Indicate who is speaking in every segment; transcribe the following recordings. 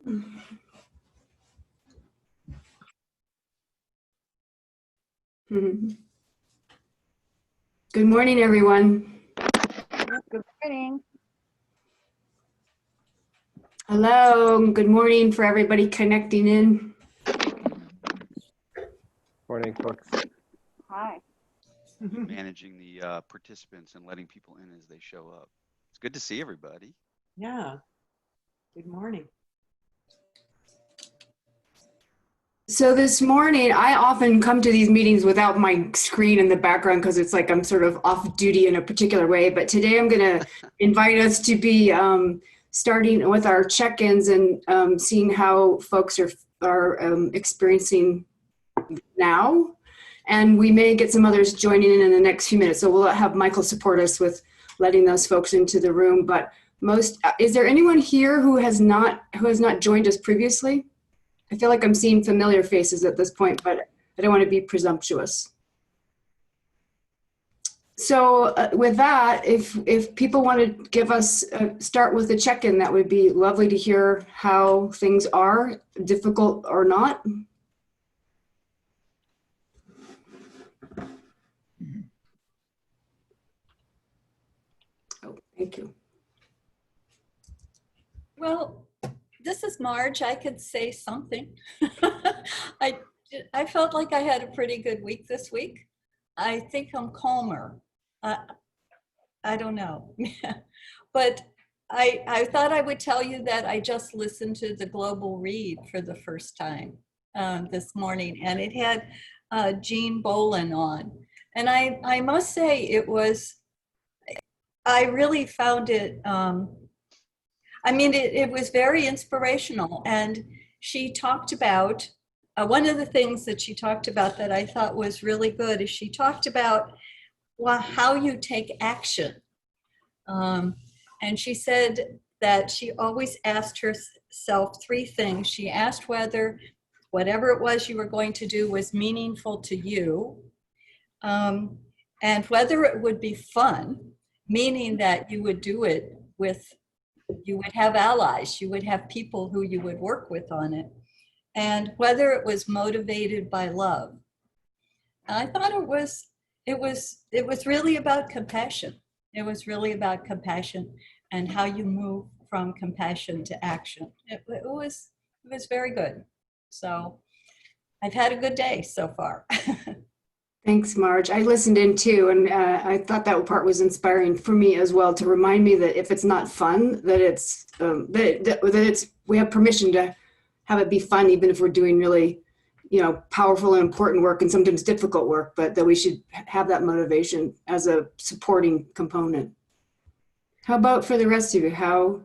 Speaker 1: Good morning, everyone.
Speaker 2: Good morning.
Speaker 1: Hello, good morning for everybody connecting in.
Speaker 3: Morning, folks.
Speaker 2: Hi.
Speaker 4: Managing the participants and letting people in as they show up. It's good to see everybody.
Speaker 5: Yeah. Good morning.
Speaker 1: So this morning, I often come to these meetings without my screen in the background because it's like I'm sort of off duty in a particular way. But today I'm going to invite us to be starting with our check-ins and seeing how folks are experiencing now. And we may get some others joining in the next few minutes. So we'll have Michael support us with letting those folks into the room. But is there anyone here who has not joined us previously? I feel like I'm seeing familiar faces at this point, but I don't want to be presumptuous. So with that, if people want to give us, start with a check-in, that would be lovely to hear how things are, difficult or not. Oh, thank you.
Speaker 6: Well, this is Marge. I could say something. I felt like I had a pretty good week this week. I think I'm calmer. I don't know. But I thought I would tell you that I just listened to the Global Read for the first time this morning, and it had Jean Bolin on. And I must say I really found it, it was very inspirational. And she talked about, one of the things that she talked about that I thought was really good is she talked about how you take action. And she said that she always asked herself three things. She asked whether whatever it was you were going to do was meaningful to you, and whether it would be fun, meaning that you would do it you would have allies, you would have people who you would work with on it, and whether it was motivated by love. I thought it was really about compassion. It was really about compassion and how you move from compassion to action. It was very good. So I've had a good day so far.
Speaker 1: Thanks, Marge. I listened in too, and I thought that part was inspiring for me as well, to remind me that if it's not fun, that we have permission to have it be fun, even if we're doing really, powerful and important work and sometimes difficult work, but that we should have that motivation as a supporting component. How about for the rest of you? How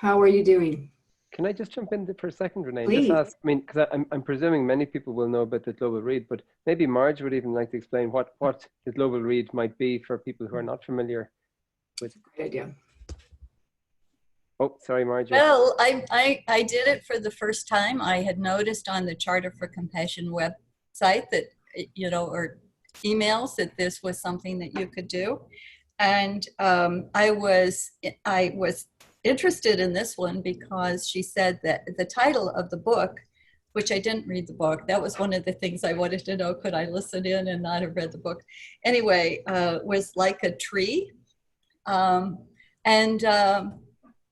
Speaker 1: are you doing?
Speaker 3: Can I just jump in for a second, Renee?
Speaker 1: Please.
Speaker 3: Just ask, because I'm presuming many people will know about the Global Read, but maybe Marge would even like to explain what the Global Read might be for people who are not familiar with.
Speaker 1: Great idea.
Speaker 3: Oh, sorry, Marge.
Speaker 6: Well, I did it for the first time. I had noticed on the Charter for Compassion website that, or emails, that this was something that you could do. And I was interested in this one because she said that the title of the book, which I didn't read the book, that was one of the things I wanted to know, could I listen in and not have read the book? Anyway, was like a tree.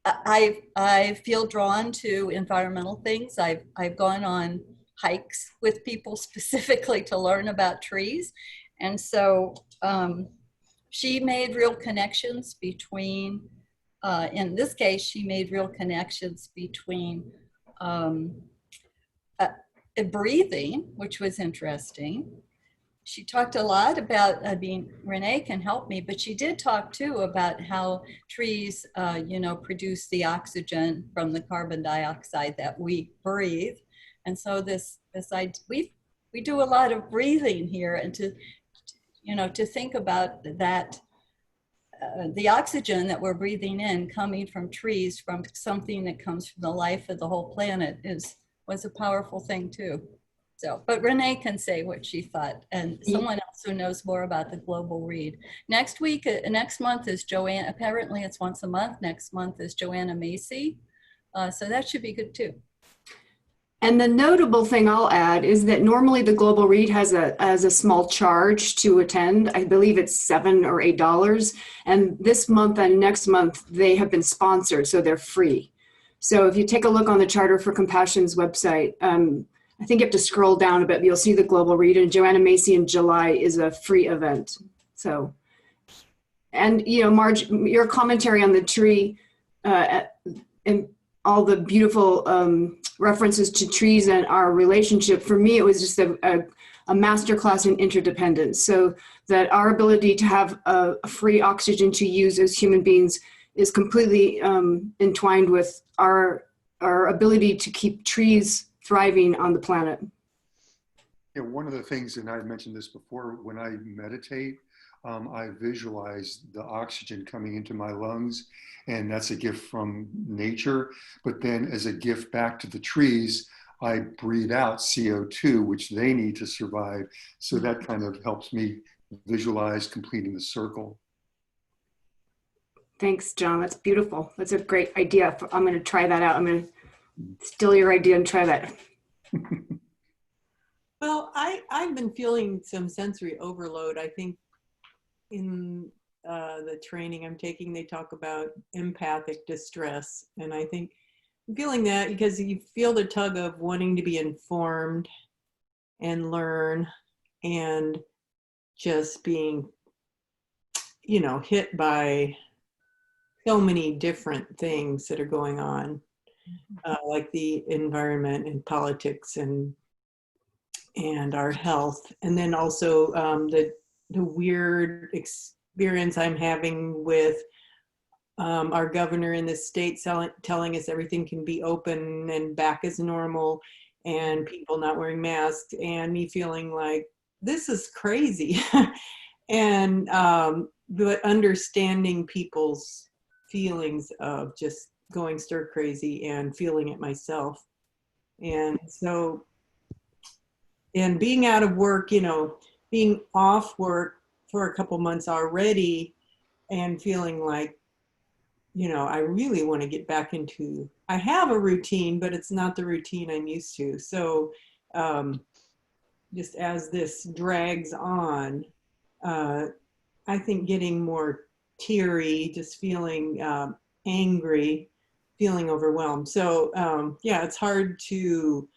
Speaker 6: I feel drawn to environmental things. I've gone on hikes with people specifically to learn about trees. And so she made real connections between, in this case, she made real connections between breathing, which was interesting. She talked a lot about, Renee can help me, but she did talk too about how trees, produce the oxygen from the carbon dioxide that we breathe. And so we do a lot of breathing here, and to think about that, the oxygen that we're breathing in coming from trees, from something that comes from the life of the whole planet was a powerful thing too. So, but Renee can say what she thought, and someone else who knows more about the Global Read. Next month is Joanne, apparently it's once a month. Next month is Joanna Macy, So that should be good too.
Speaker 1: And the notable thing I'll add is that normally the Global Read has a small charge to attend. I believe it's $7 or $8. And this month and next month, they have been sponsored, so they're free. So if you take a look on the Charter for Compassion's website, I think you have to scroll down a bit, but you'll see the Global Read, and Joanna Macy in July is a free event. So, and you know, Marge, your commentary on the tree and all the beautiful references to trees and our relationship, for me, it was just a masterclass in interdependence. So that our ability to have a free oxygen to use as human beings is completely entwined with our ability to keep trees thriving on the planet.
Speaker 7: Yeah, one of the things, and I've mentioned this before, when I meditate, I visualize the oxygen coming into my lungs, and that's a gift from nature. But then as a gift back to the trees, I breathe out CO2, which they need to survive. So that kind of helps me visualize completing the circle.
Speaker 1: Thanks, John. That's beautiful. That's a great idea. I'm going to try that out. I'm going to steal your idea and try that.
Speaker 5: Well, I've been feeling some sensory overload. I think in the training I'm taking, they talk about empathic distress. And I think I'm feeling that because you feel the tug of wanting to be informed and learn, and just being, you know, hit by so many different things that are going on, like the environment and politics and our health. And then also the weird experience I'm having with our governor in this state telling us everything can be open and back as normal, and people not wearing masks, and me feeling like this is crazy. And but understanding people's feelings of just going stir crazy and feeling it myself. And so, and being out of work, you know, being off work for a couple months already, and feeling like, you know, I really want to get back into, I have a routine, but it's not the routine I'm used to. So just as this drags on, I think getting more teary, just feeling angry, feeling overwhelmed. So yeah, it's hard to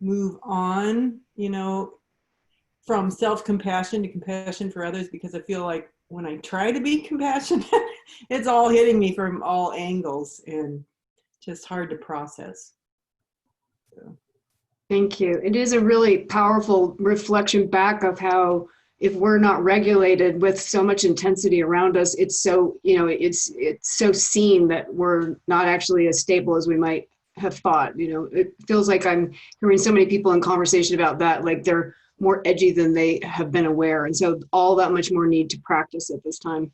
Speaker 5: move on, you know, from self-compassion to compassion for others, because I feel like when I try to be compassionate, it's all hitting me from all angles and just hard to process. So.
Speaker 1: Thank you. It is a really powerful reflection back of how, if we're not regulated with so much intensity around us, it's so, you know, it's so seen that we're not actually as stable as we might have thought. You know, it feels like I'm hearing so many people in conversation about that, like they're more edgy than they have been aware. And so all that much more need to practice at this time.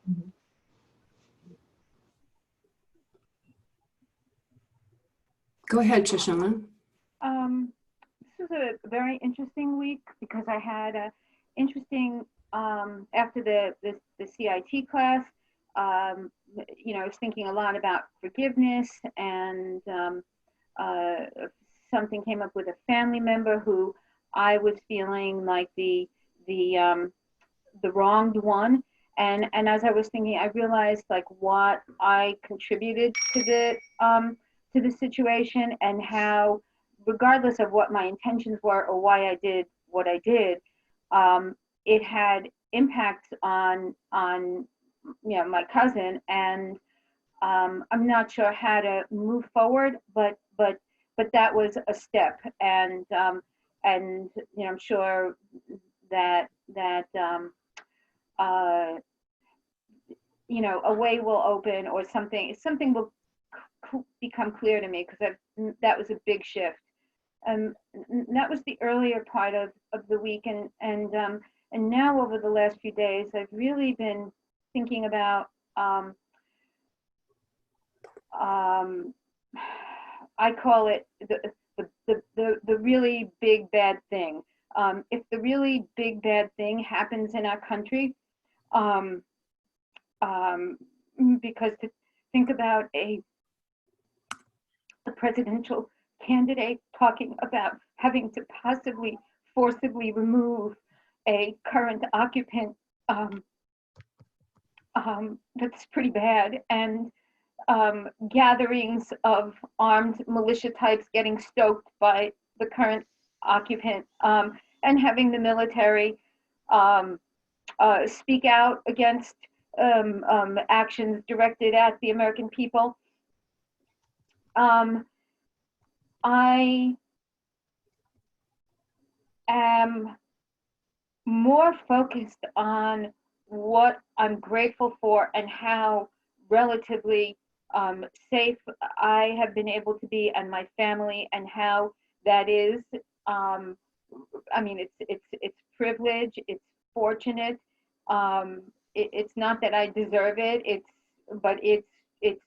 Speaker 5: Mm-hmm.
Speaker 1: Go ahead, Shoshana.
Speaker 2: This is a very interesting week because I had a interesting, after the CIT class, you know, I was thinking a lot about forgiveness, and something came up with a family member who I was feeling like the wronged one. And as I was thinking, I realized like what I contributed to the situation, and how, regardless of what my intentions were or why I did what I did, it had impacts on you know, my cousin, and I'm not sure how to move forward, but that was a step, and you know, I'm sure that you know, a way will open, or something will become clear to me, because that was a big shift. That was the earlier part of the week, and now over the last few days, I've really been thinking about I call it the really big bad thing. If the really big bad thing happens in our country, because think about a presidential candidate talking about having to possibly forcibly remove a current occupant. That's pretty bad. And gatherings of armed militia types getting stoked by the current occupant, and having the military speak out against actions directed at the American people. I am more focused on what I'm grateful for and how relatively safe I have been able to be, and my family, and how that is. I mean, it's privilege. It's fortunate. It's not that I deserve it. But it's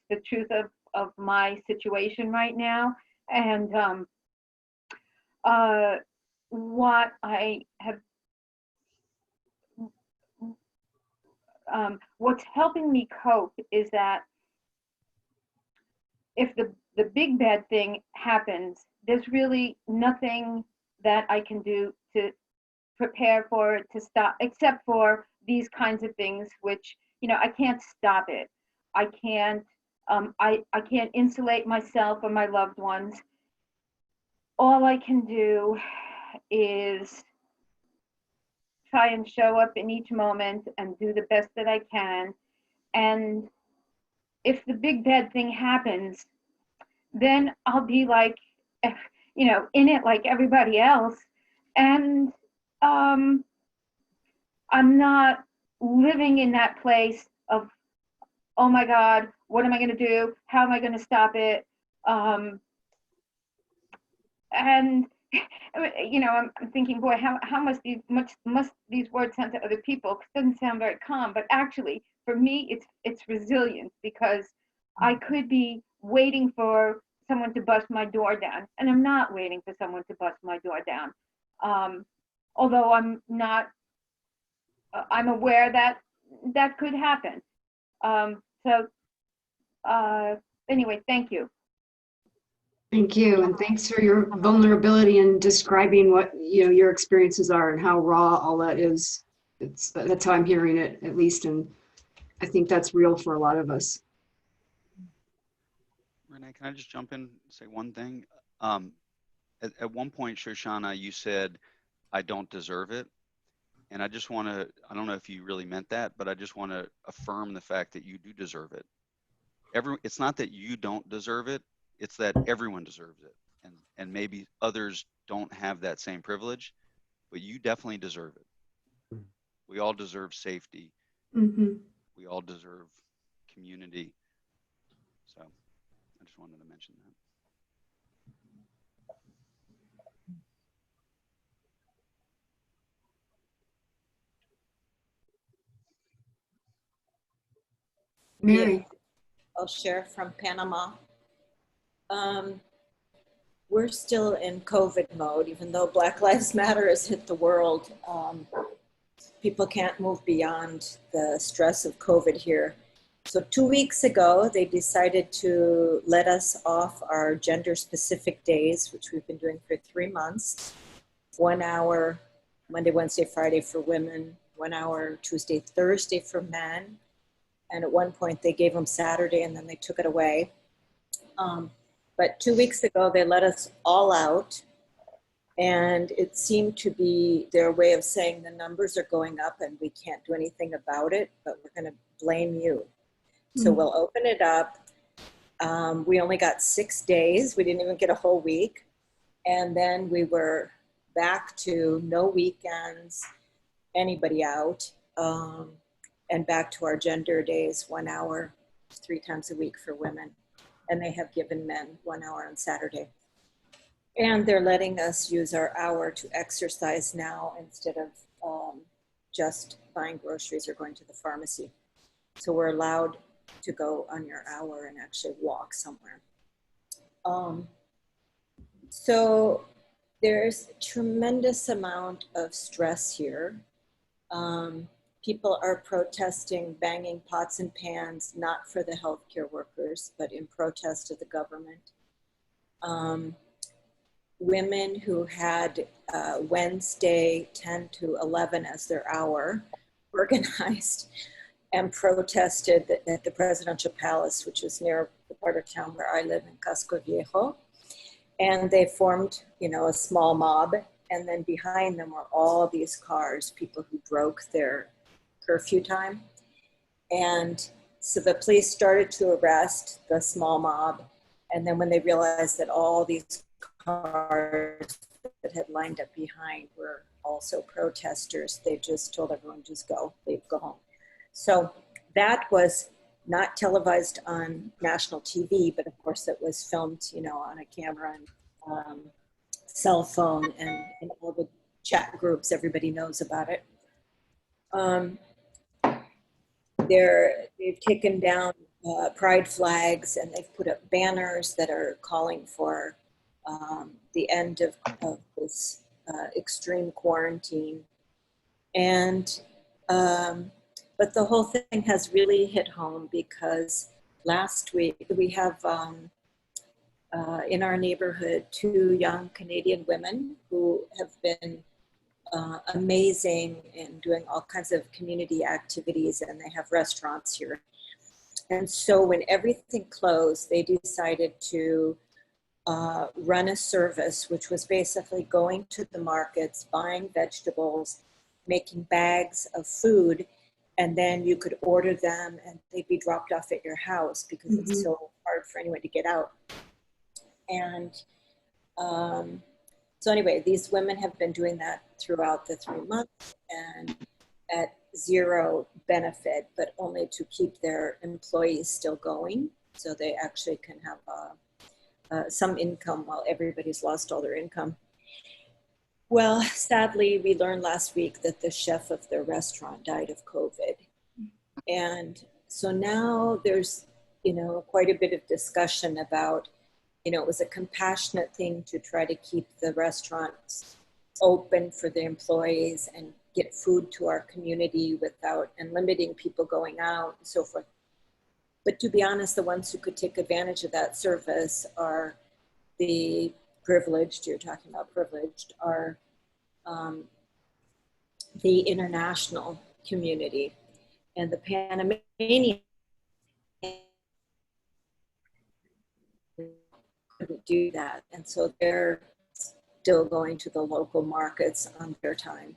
Speaker 2: the truth of my situation right now, and what I have. What's helping me cope is that if the big bad thing happens, there's really nothing that I can do to prepare for it to stop, except for these kinds of things, which, you know, I can't stop it. I can't insulate myself or my loved ones. All I can do is try and show up in each moment and do the best that I can. And if the big bad thing happens, then I'll be like, you know, in it like everybody else. And I'm not living in that place of, oh my God, what am I going to do? How am I going to stop it? And you know, I'm thinking, boy, how must these words sound to other people? Because it doesn't sound very calm, but actually, for me, it's resilience, because I could be waiting for someone to bust my door down, and I'm not waiting for someone to bust my door down. Although I'm not, I'm aware that that could happen. Anyway, thank you.
Speaker 1: Thank you, and thanks for your vulnerability in describing what, you know, your experiences are and how raw all that is. That's how I'm hearing it, at least, and I think that's real for a lot of us.
Speaker 4: Renee, can I just jump in and say one thing? At one point, Shoshana, you said, "I don't deserve it," and I just want to, I don't know if you really meant that, but I just want to affirm the fact that you do deserve it. It's not that you don't deserve it, it's that everyone deserves it. And maybe others don't have that same privilege, but you definitely deserve it. We all deserve safety.
Speaker 1: Mm-hmm.
Speaker 4: We all deserve community. So I just wanted to mention that.
Speaker 1: Mary.
Speaker 8: Yeah, I'll share from Panama. We're still in COVID mode, even though Black Lives Matter has hit the world. People can't move beyond the stress of COVID here. So 2 weeks ago, they decided to let us off our gender-specific days, which we've been doing for 3 months. 1 hour, Monday, Wednesday, Friday for women, 1 hour, Tuesday, Thursday for men. And at one point they gave them Saturday and then they took it away. But 2 weeks ago, they let us all out. And it seemed to be their way of saying the numbers are going up and we can't do anything about it, but we're going to blame you. So we'll open it up. We only got 6 days. We didn't even get a whole week. And then we were back to no weekends, anybody out, and back to our gender days, 1 hour, 3 times a week for women. And they have given men 1 hour on Saturday. And they're letting us use our hour to exercise now instead of just buying groceries or going to the pharmacy. So we're allowed to go on your hour and actually walk somewhere. So there's a tremendous amount of stress here. people are protesting, banging pots and pans, not for the healthcare workers, but in protest of the government. Women who had Wednesday 10 to 11 as their hour organized and protested at the presidential palace, which is near the part of town where I live in Casco Viejo. And they formed, you know, a small mob. And then behind them were all these cars, people who broke their curfew time. And so the police started to arrest the small mob. And then when they realized that all these cars that had lined up behind were also protesters, they just told everyone, just go, leave, go home. So that was not televised on national TV, but of course it was filmed, you know, on a camera and cell phone and in all the chat groups, everybody knows about it. They've taken down pride flags and they've put up banners that are calling for the end of this extreme quarantine. And but the whole thing has really hit home because last week we have in our neighborhood 2 young Canadian women who have been amazing in doing all kinds of community activities, and they have restaurants here. And so when everything closed, they decided to run a service, which was basically going to the markets, buying vegetables, making bags of food, and then you could order them and they'd be dropped off at your house because it's so hard for anyone to get out. And so anyway, these women have been doing that throughout the 3 months and at zero benefit, but only to keep their employees still going. So they actually can have some income while everybody's lost all their income. Well, sadly, we learned last week that the chef of their restaurant died of COVID. And so now there's, you know, quite a bit of discussion about, you know, it was a compassionate thing to try to keep the restaurants open for the employees and get food to our community without, and limiting people going out and so forth. But to be honest, the ones who could take advantage of that service are the privileged, you're talking about privileged, are the international community. And the Panamanians couldn't do that. And so they're still going to the local markets on their time.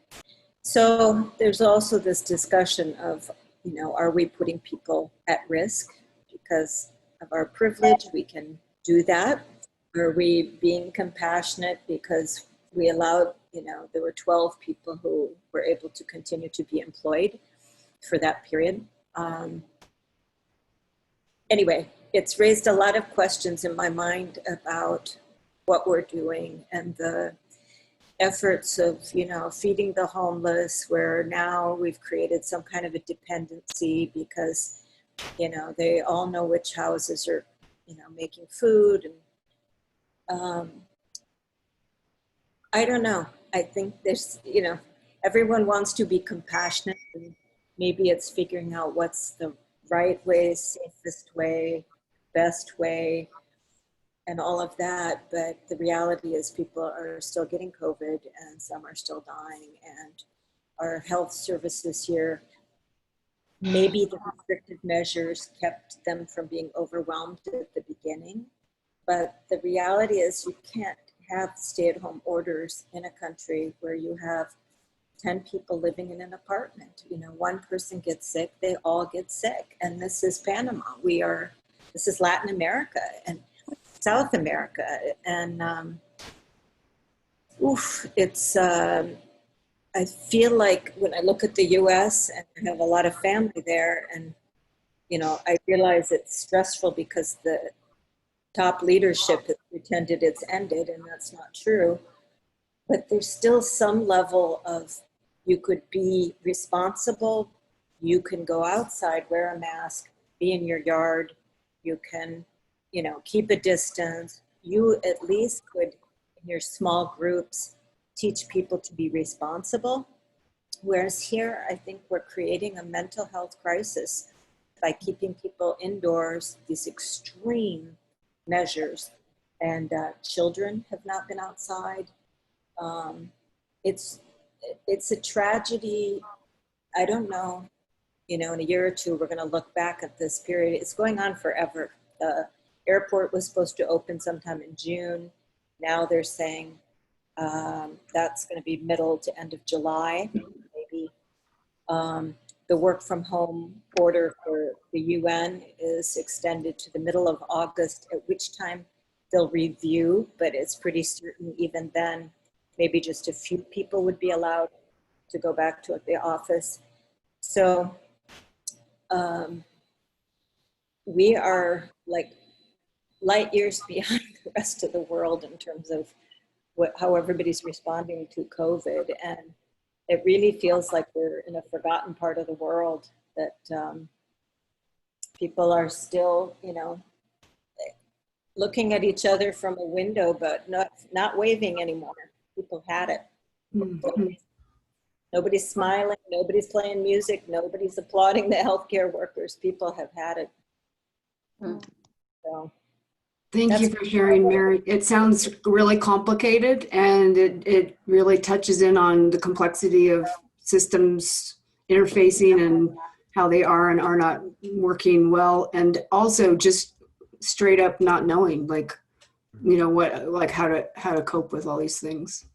Speaker 8: So there's also this discussion of, you know, are we putting people at risk because of our privilege? We can do that. Are we being compassionate because we allowed, you know, there were 12 people who were able to continue to be employed for that period. Anyway, it's raised a lot of questions in my mind about what we're doing and the efforts of, you know, feeding the homeless, where now we've created some kind of a dependency because, you know, they all know which houses are, you know, making food. And I don't know. I think there's, you know, everyone wants to be compassionate, and maybe it's figuring out what's the right way, safest way, best way, and all of that. But the reality is people are still getting COVID and some are still dying, and our health services here, maybe the restrictive measures kept them from being overwhelmed at the beginning. But the reality is you can't have stay-at-home orders in a country where you have 10 people living in an apartment. You know, one person gets sick, they all get sick. And this is Panama. This is Latin America and South America. And it's, I feel like when I look at the US and I have a lot of family there, and, you know, I realize it's stressful because the top leadership has pretended it's ended, and that's not true. But there's still some level of, you could be responsible, you can go outside, wear a mask, be in your yard, you can, you know, keep a distance. You at least could, in your small groups, teach people to be responsible. Whereas here, I think we're creating a mental health crisis by keeping people indoors, these extreme measures. And children have not been outside. Um, it's a tragedy. I don't know, in a year or two, we're going to look back at this period. It's going on forever. The airport was supposed to open sometime in June. Now they're saying that's going to be middle to end of July, maybe. The work from home order for the UN is extended to the middle of August, at which time they'll review, but it's pretty certain even then, maybe just a few people would be allowed to go back to the office. So we are like light years beyond the rest of the world in terms of how everybody's responding to COVID. And it really feels like we're in a forgotten part of the world, that people are still, looking at each other from a window, but not waving anymore. People had it.
Speaker 1: Mm-hmm.
Speaker 8: Nobody's smiling, nobody's playing music, nobody's applauding the healthcare workers. People have had it. So
Speaker 1: Thank you for sharing, Mary. It sounds really complicated, and it really touches in on the complexity of systems interfacing and how they are and are not working well, and also just straight up not knowing, how to cope with all these things.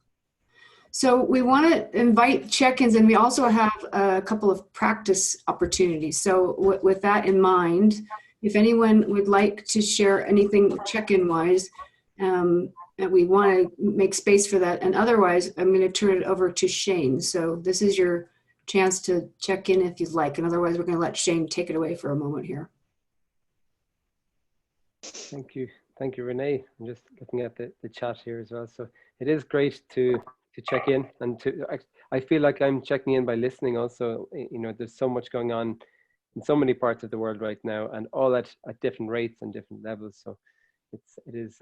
Speaker 1: So we want to invite check-ins, and we also have a couple of practice opportunities. So with that in mind, if anyone would like to share anything check-in wise, and we want to make space for that. And otherwise, I'm going to turn it over to Shane. So this is your chance to check in if you'd like. And otherwise, we're going to let Shane take it away for a moment here.
Speaker 3: Thank you. Thank you, Renee. I'm just looking at the chat here as well. So it is great to check in, and I feel like I'm checking in by listening also. There's so much going on in so many parts of the world right now, and all at different rates and different levels. So it is,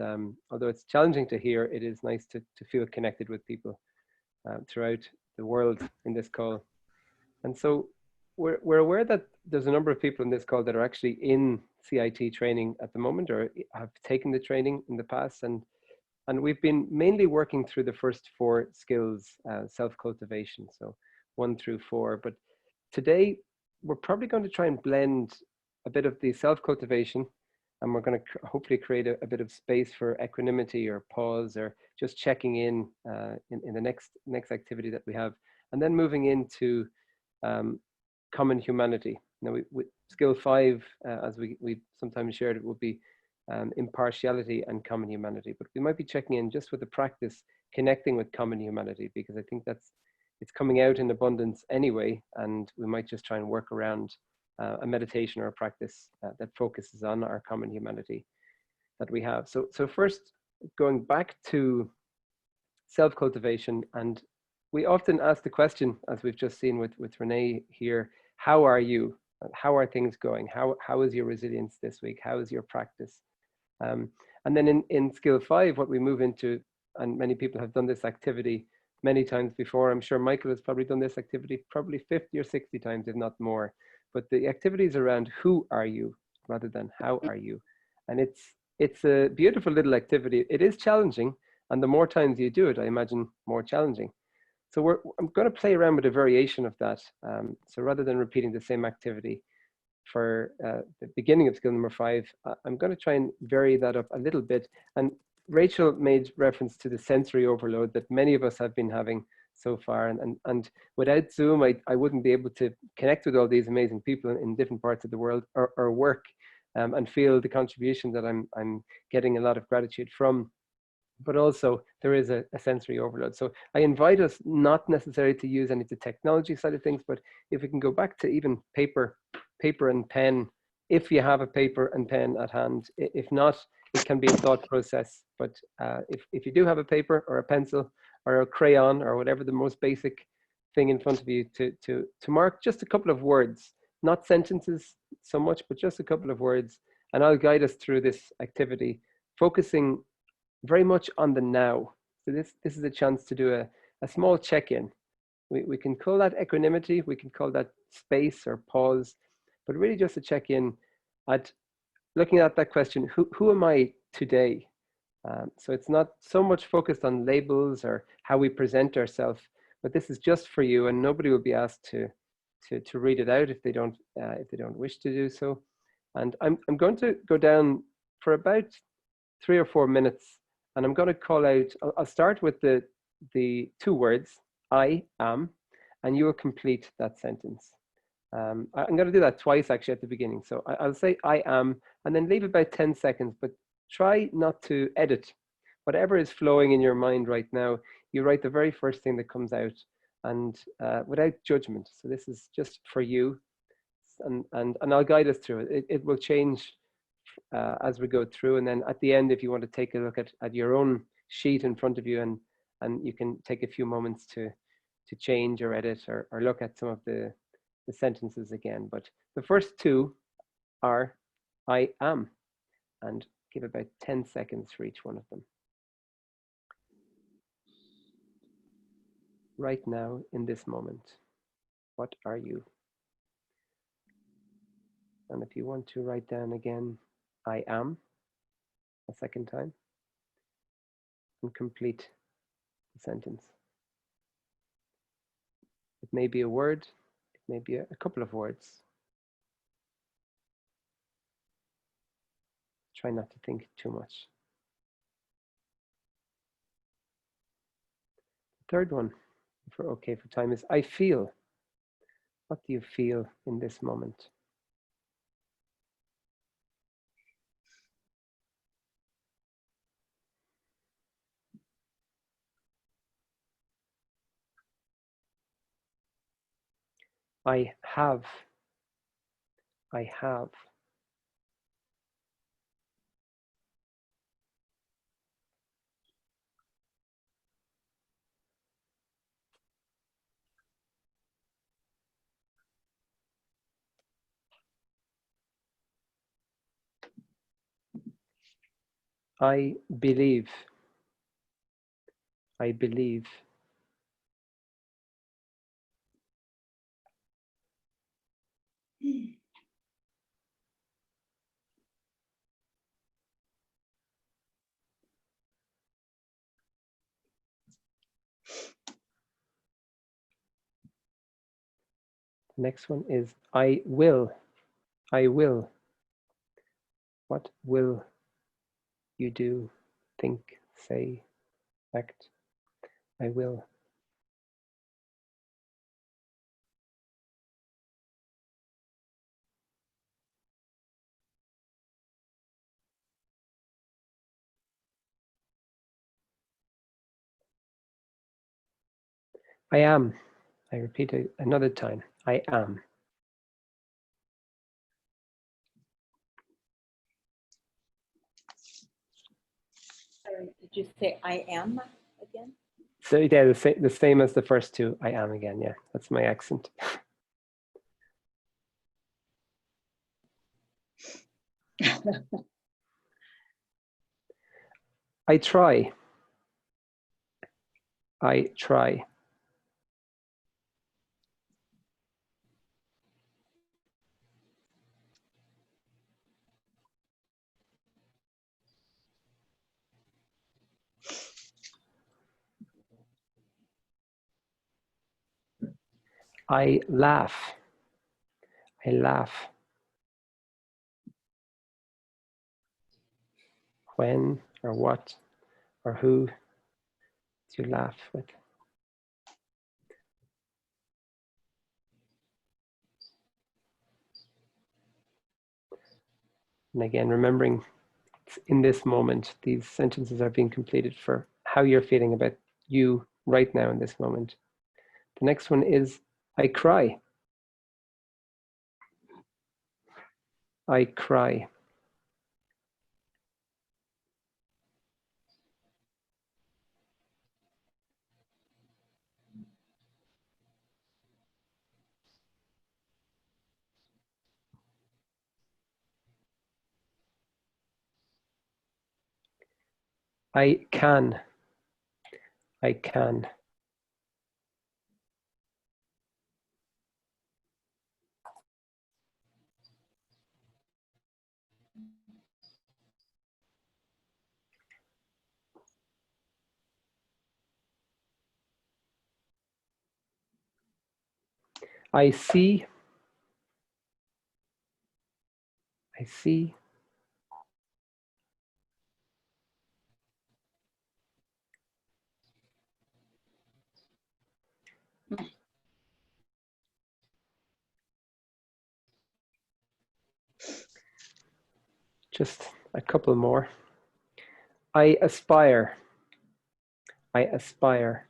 Speaker 3: although it's challenging to hear, it is nice to feel connected with people throughout the world in this call. And so we're aware that there's a number of people in this call that are actually in CIT training at the moment, or have taken the training in the past. And we've been mainly working through the first 4 skills, self-cultivation, so 1 through 4. But today, we're probably going to try and blend a bit of the self-cultivation, and we're going to hopefully create a bit of space for equanimity or pause, or just checking in the next activity that we have, and then moving into common humanity. Now, skill 5, as we sometimes shared, it would be impartiality and common humanity, but we might be checking in just with the practice, connecting with common humanity, because I think it's coming out in abundance anyway, and we might just try and work around a meditation or a practice that focuses on our common humanity that we have. So first, going back to self-cultivation, and we often ask the question, as we've just seen with Renee here, how are you? How are things going? How is your resilience this week? How is your practice? And then in skill 5, what we move into, and many people have done this activity many times before. I'm sure Michael has probably done this activity probably 50 or 60 times, if not more. But the activity is around who are you rather than how are you. And it's a beautiful little activity. It is challenging, and the more times you do it, I imagine more challenging. So I'm going to play around with a variation of that. So rather than repeating the same activity for the beginning of skill number 5, I'm going to try and vary that up a little bit. And Rachel made reference to the sensory overload that many of us have been having so far. And without Zoom, I wouldn't be able to connect with all these amazing people in different parts of the world, or work and feel the contribution that I'm getting a lot of gratitude from. But also there is a sensory overload. So I invite us not necessarily to use any of the technology side of things, but if we can go back to even paper and pen, if you have a paper and pen at hand. If not, it can be a thought process. But if you do have a paper or a pencil or a crayon or whatever the most basic thing in front of you, to mark just a couple of words, not sentences so much, but just a couple of words. And I'll guide us through this activity, focusing very much on the now. So this is a chance to do a small check-in. We can call that equanimity, we can call that space or pause, but really just to check in at looking at that question, who am I today? So it's not so much focused on labels or how we present ourselves, but this is just for you, and nobody will be asked to read it out if they don't wish to do so. And I'm going to go down for about 3 or 4 minutes, and I'm going to call out. I'll start with the 2 words, I am, and you will complete that sentence. I'm going to do that twice actually at the beginning. So I'll say I am, and then leave about 10 seconds, but try not to edit. Whatever is flowing in your mind right now, you write the very first thing that comes out, and without judgment. So this is just for you, and I'll guide us through it. It will change as we go through, and then at the end, if you want to take a look at your own sheet in front of you, and you can take a few moments to change or edit or look at some of the sentences again. But the first 2 are I am, and give about 10 seconds for each one of them. Right now, in this moment, what are you? And if you want to write down again, I am, a second time, and complete the sentence. It may be a word, it may be a couple of words. Try not to think too much. The third one, if we're okay for time, is I feel. What do you feel in this moment? I have. I have. I believe. I believe. The next one is I will. I will. What will you do, think, say, act? I will. I am. I repeat it another time. I am.
Speaker 8: Sorry, did you say I am again?
Speaker 3: So yeah, the same as the first 2. I am again. Yeah, that's my accent. I try. I try. I laugh. I laugh. When or what or who do you laugh with? And again, remembering in this moment, these sentences are being completed for how you're feeling about you right now in this moment. The next one is I cry. I cry. I can. I can. I see. I see. Just a couple more. I aspire. I aspire.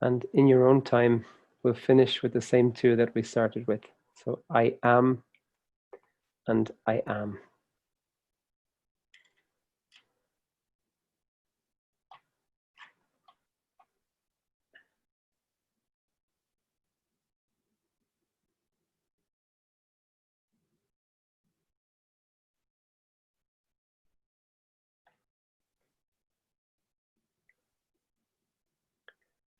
Speaker 3: And in your own time, we'll finish with the same two that we started with. So I am and I am.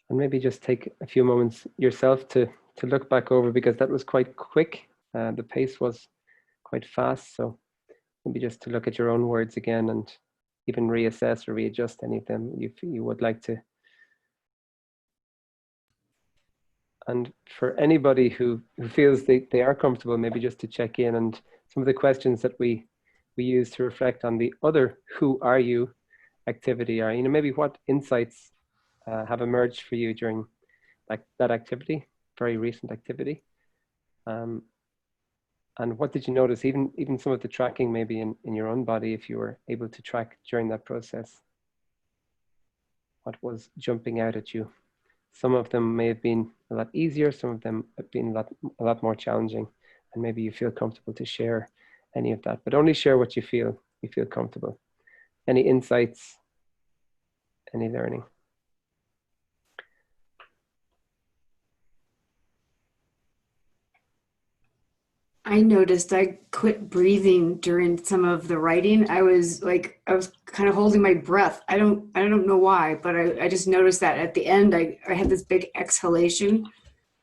Speaker 3: And maybe just take a few moments yourself to look back over, because that was quite quick. The pace was quite fast. So maybe just to look at your own words again and even reassess or readjust anything you would like to. And for anybody who feels they are comfortable, maybe just to check in, and some of the questions that we use to reflect on the other "who are you" activity are, maybe what insights have emerged for you during that activity, very recent activity. And what did you notice, even some of the tracking maybe in your own body, if you were able to track during that process? What was jumping out at you? Some of them may have been a lot easier, some of them have been a lot more challenging, and maybe you feel comfortable to share any of that, but only share what you feel comfortable. Any insights, any learning?
Speaker 1: I noticed I quit breathing during some of the writing. I was kind of holding my breath. I don't know why, but I just noticed that at the end I had this big exhalation,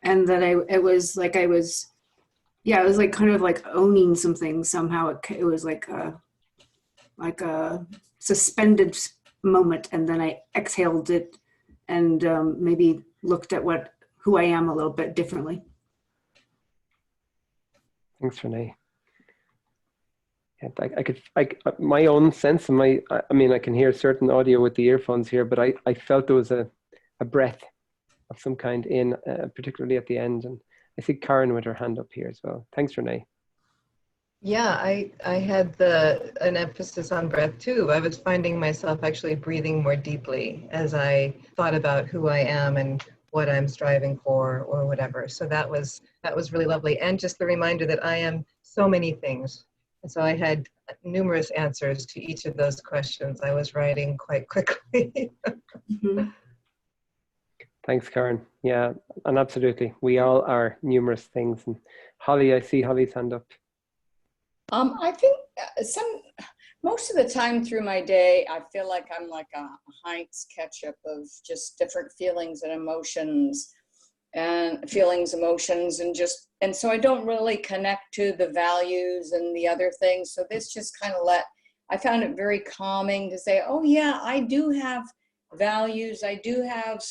Speaker 1: and that it was like I was, yeah, it was like kind of like owning something somehow. It was like a suspended moment, and then I exhaled it, and maybe looked at who I am a little bit differently.
Speaker 3: Thanks, Renee. Yeah, my own sense, and I mean, I can hear certain audio with the earphones here, but I felt there was a breath of some kind in, particularly at the end. And I see Karen with her hand up here as well. Thanks, Renee.
Speaker 9: Yeah, I had an emphasis on breath too. I was finding myself actually breathing more deeply as I thought about who I am and what I'm striving for or whatever. So that was really lovely. And just the reminder that I am so many things. And so I had numerous answers to each of those questions. I was writing quite quickly.
Speaker 1: Mm-hmm.
Speaker 3: Thanks, Karen. Yeah, and absolutely. We all are numerous things. And Holly, I see Holly's hand up.
Speaker 10: I think most of the time through my day, I feel like I'm like a Heinz ketchup of just different feelings and emotions, and so I don't really connect to the values and the other things. So this just kind of I found it very calming to say, oh yeah, I do have values. I do have,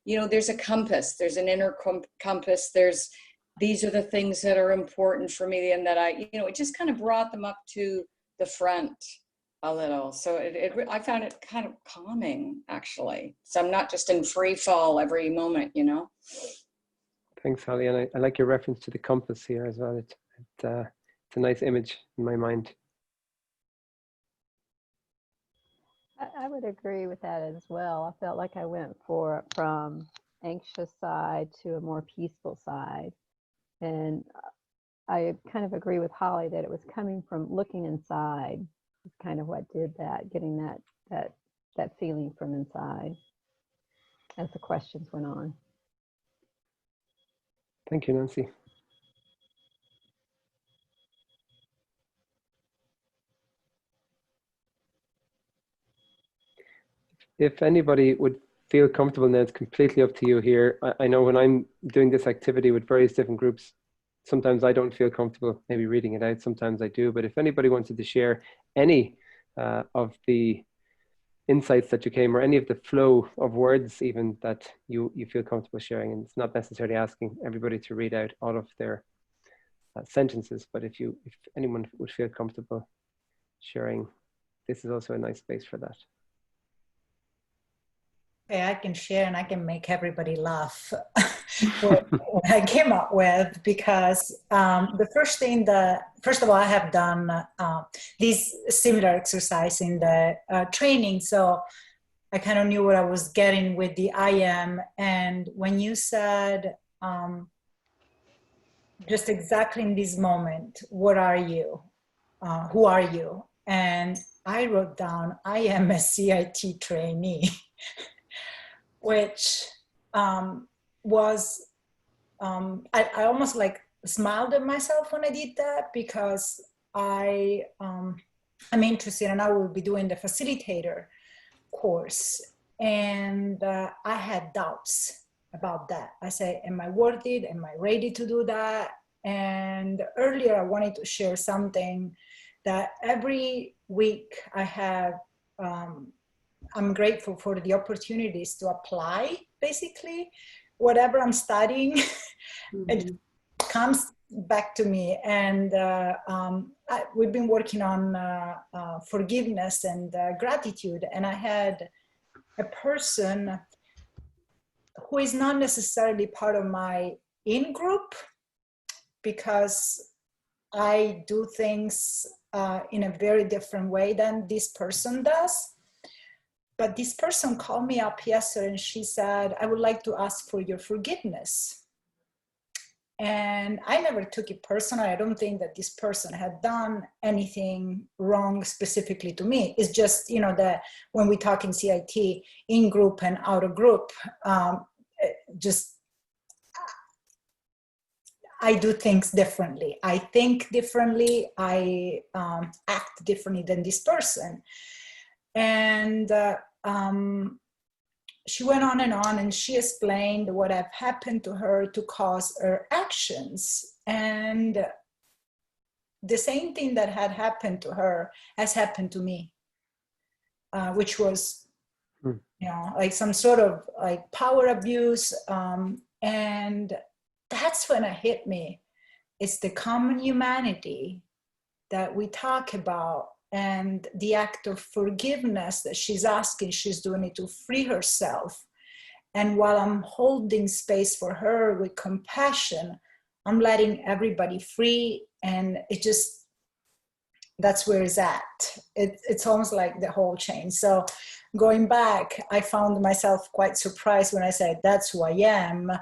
Speaker 10: there's a compass, there's an inner compass. These are the things that are important for me, and that it just kind of brought them up to the front a little. So I found it kind of calming, actually. So I'm not just in free fall every moment,
Speaker 3: Thanks, Holly. And I like your reference to the compass here as well. It's a nice image in my mind.
Speaker 11: I would agree with that as well. I felt like I went from anxious side to a more peaceful side. And I kind of agree with Holly that it was coming from looking inside is kind of what did that, getting that feeling from inside as the questions went on.
Speaker 3: Thank you, Nancy. if anybody would feel comfortable now, it's completely up to you here. I know when I'm doing this activity with various different groups, sometimes I don't feel comfortable maybe reading it out, sometimes I do, but if anybody wanted to share any of the insights that you came, or any of the flow of words even that you feel comfortable sharing, and it's not necessarily asking everybody to read out all of their sentences, but if anyone would feel comfortable sharing, this is also a nice space for that.
Speaker 12: Okay, I can share and I can make everybody laugh what I came up with, because the first of all, I have done these similar exercise in the training, so I kind of knew what I was getting with the I am. And when you said, just exactly in this moment, what are you? Who are you? And I wrote down, I am a CIT trainee. Which was, I almost like smiled at myself when I did that, because I'm interested, and I will be doing the facilitator course. And I had doubts about that. I said, am I worth it? Am I ready to do that? And earlier I wanted to share something that every week I have, I'm grateful for the opportunities to apply, basically, whatever I'm studying, it comes back to me. And we've been working on forgiveness and gratitude. And I had a person who is not necessarily part of my in-group, because I do things in a very different way than this person does. But this person called me up yesterday and she said, I would like to ask for your forgiveness. And I never took it personal. I don't think that this person had done anything wrong specifically to me. It's just, you know, that when we talk in CIT, in group and out of group, I do things differently. I think differently. I act differently than this person. And she went on and she explained what had happened to her to cause her actions. And the same thing that had happened to her has happened to me, which was, you know, like some sort of like power abuse. And that's when it hit me. It's the common humanity that we talk about, and the act of forgiveness that she's asking, she's doing it to free herself. And while I'm holding space for her with compassion, I'm letting everybody free. And it just, that's where it's at. It's almost like the whole chain. So going back, I found myself quite surprised when I said, that's who I am.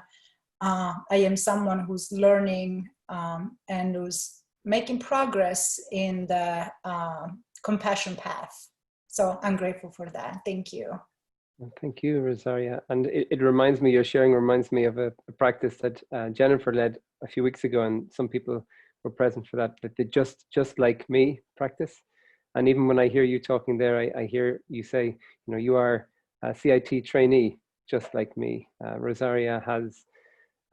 Speaker 12: I am someone who's learning and who's making progress in the compassion path. So I'm grateful for that. Thank you.
Speaker 3: Thank you, Rosaria. And it reminds me, your sharing reminds me of a practice that Jennifer led a few weeks ago, and some people were present for that, but the just like me practice. And even when I hear you talking there, I hear you say, you know, you are a CIT trainee, just like me. Rosaria has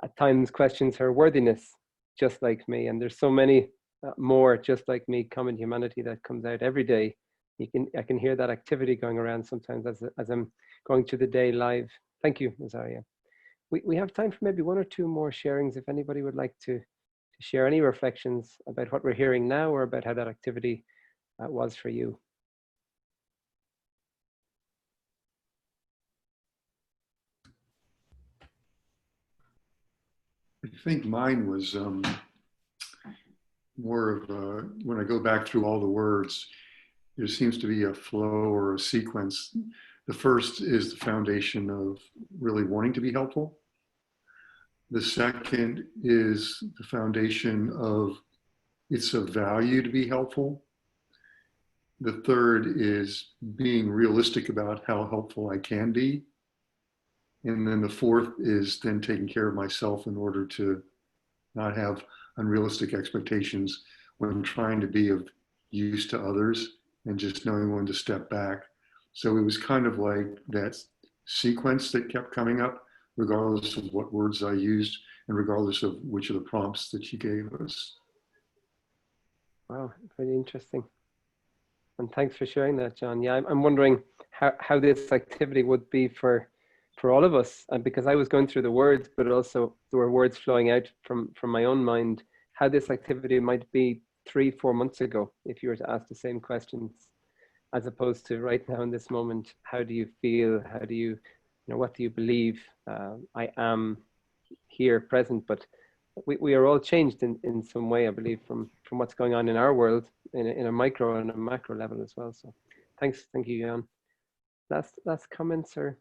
Speaker 3: at times questions her worthiness, just like me. And there's so many more just like me, common humanity that comes out every day. I can hear that activity going around sometimes as I'm going through the day live. Thank you, Rosaria. We have time for maybe one or two more sharings if anybody would like to share any reflections about what we're hearing now, or about how that activity was for you.
Speaker 7: I think mine was more of when I go back through all the words, there seems to be a flow or a sequence. The first is the foundation of really wanting to be helpful. The second is the foundation of it's of value to be helpful. The third is being realistic about how helpful I can be. And then the fourth is then taking care of myself in order to not have unrealistic expectations when trying to be of use to others, and just knowing when to step back. So it was kind of like that sequence that kept coming up, regardless of what words I used and regardless of which of the prompts that you gave us.
Speaker 3: Wow, very interesting. And thanks for sharing that, John. Yeah, I'm wondering how this activity would be for all of us, and because I was going through the words, but also there were words flowing out from my own mind, how this activity might be 3-4 months ago, if you were to ask the same questions, as opposed to right now in this moment. How do you feel? How do you, what do you believe? I am here present, but we are all changed in some way, I believe, from what's going on in our world in a micro and a macro level as well. So thank you, Jan. Last comments or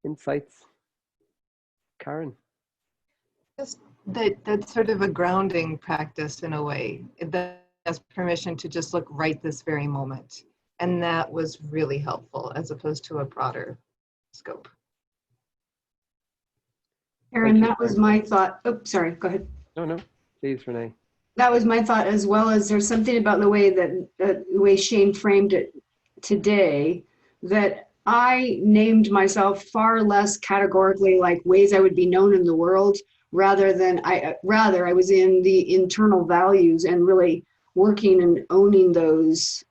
Speaker 3: insights? Karen?
Speaker 9: Just that's sort of a grounding practice in a way. That has permission to just look right this very moment. And that was really helpful as opposed to a broader scope.
Speaker 1: Aaron, that was my thought. Oh, sorry, go ahead.
Speaker 3: No, please, Renee.
Speaker 1: That was my thought, as well as there's something about the way that the way Shane framed it today, that I named myself far less categorically like ways I would be known in the world, rather I was in the internal values and really working and owning those.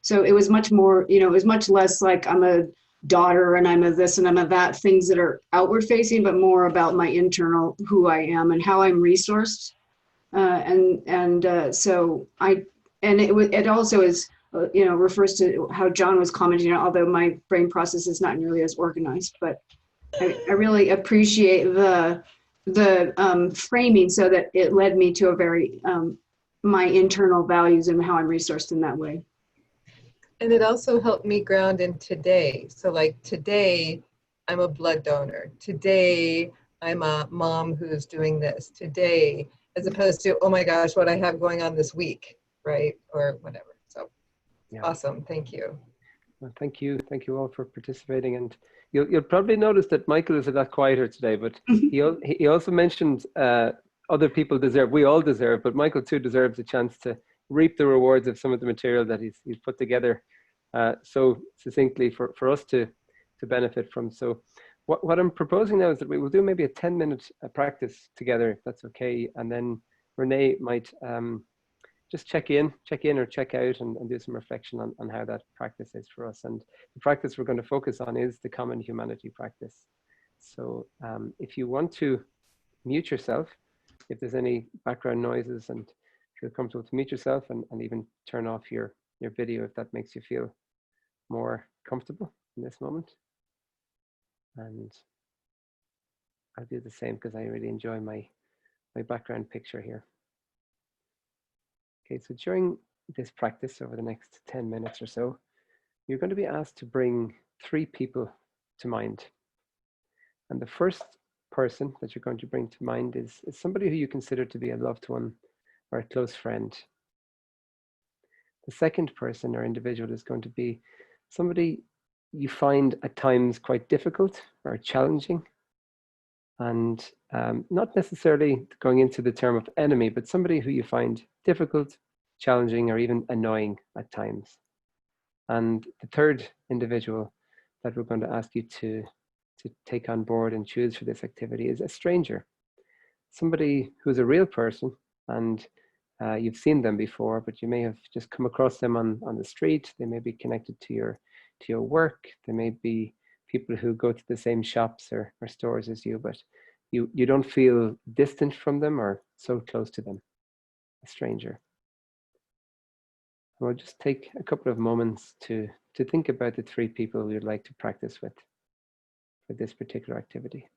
Speaker 1: So it was much more, it was much less like I'm a daughter and I'm a this and I'm a that, things that are outward facing, but more about my internal, who I am and how I'm resourced. So it also is, refers to how John was commenting, although my brain process is not nearly as organized, but I really appreciate the framing, so that it led me to a very, my internal values and how I'm resourced in that way.
Speaker 9: And it also helped me ground in today. So like today, I'm a blood donor. Today, I'm a mom who's doing this. Today, as opposed to, oh my gosh, what I have going on this week, right? Or whatever. So yeah. Awesome, thank you.
Speaker 3: Well, thank you all for participating. And you'll probably notice that Michael is a lot quieter today, but he also mentioned other people deserve, we all deserve, but Michael too deserves a chance to reap the rewards of some of the material that he's put together so succinctly for us to benefit from. So what I'm proposing now is that we will do maybe a 10-minute practice together, if that's okay. And then Renee might just check in or check out and do some reflection on how that practice is for us. And the practice we're going to focus on is the common humanity practice. So if you want to mute yourself, if there's any background noises, and feel comfortable to mute yourself and even turn off your video if that makes you feel more comfortable in this moment. And I'll do the same because I really enjoy my background picture here. Okay, so during this practice over the next 10 minutes or so, you're going to be asked to bring 3 people to mind. And the first person that you're going to bring to mind is somebody who you consider to be a loved one or a close friend. The second person or individual is going to be somebody you find at times quite difficult or challenging, and not necessarily going into the term of enemy, but somebody who you find difficult, challenging, or even annoying at times. And the third individual that we're going to ask you to take on board and choose for this activity is a stranger, somebody who's a real person, and you've seen them before, but you may have just come across them on the street. They may be connected to your work. They may be people who go to the same shops or stores as you, but you don't feel distant from them or so close to them, a stranger. We'll just take a couple of moments to think about the 3 people we would like to practice with for this particular activity.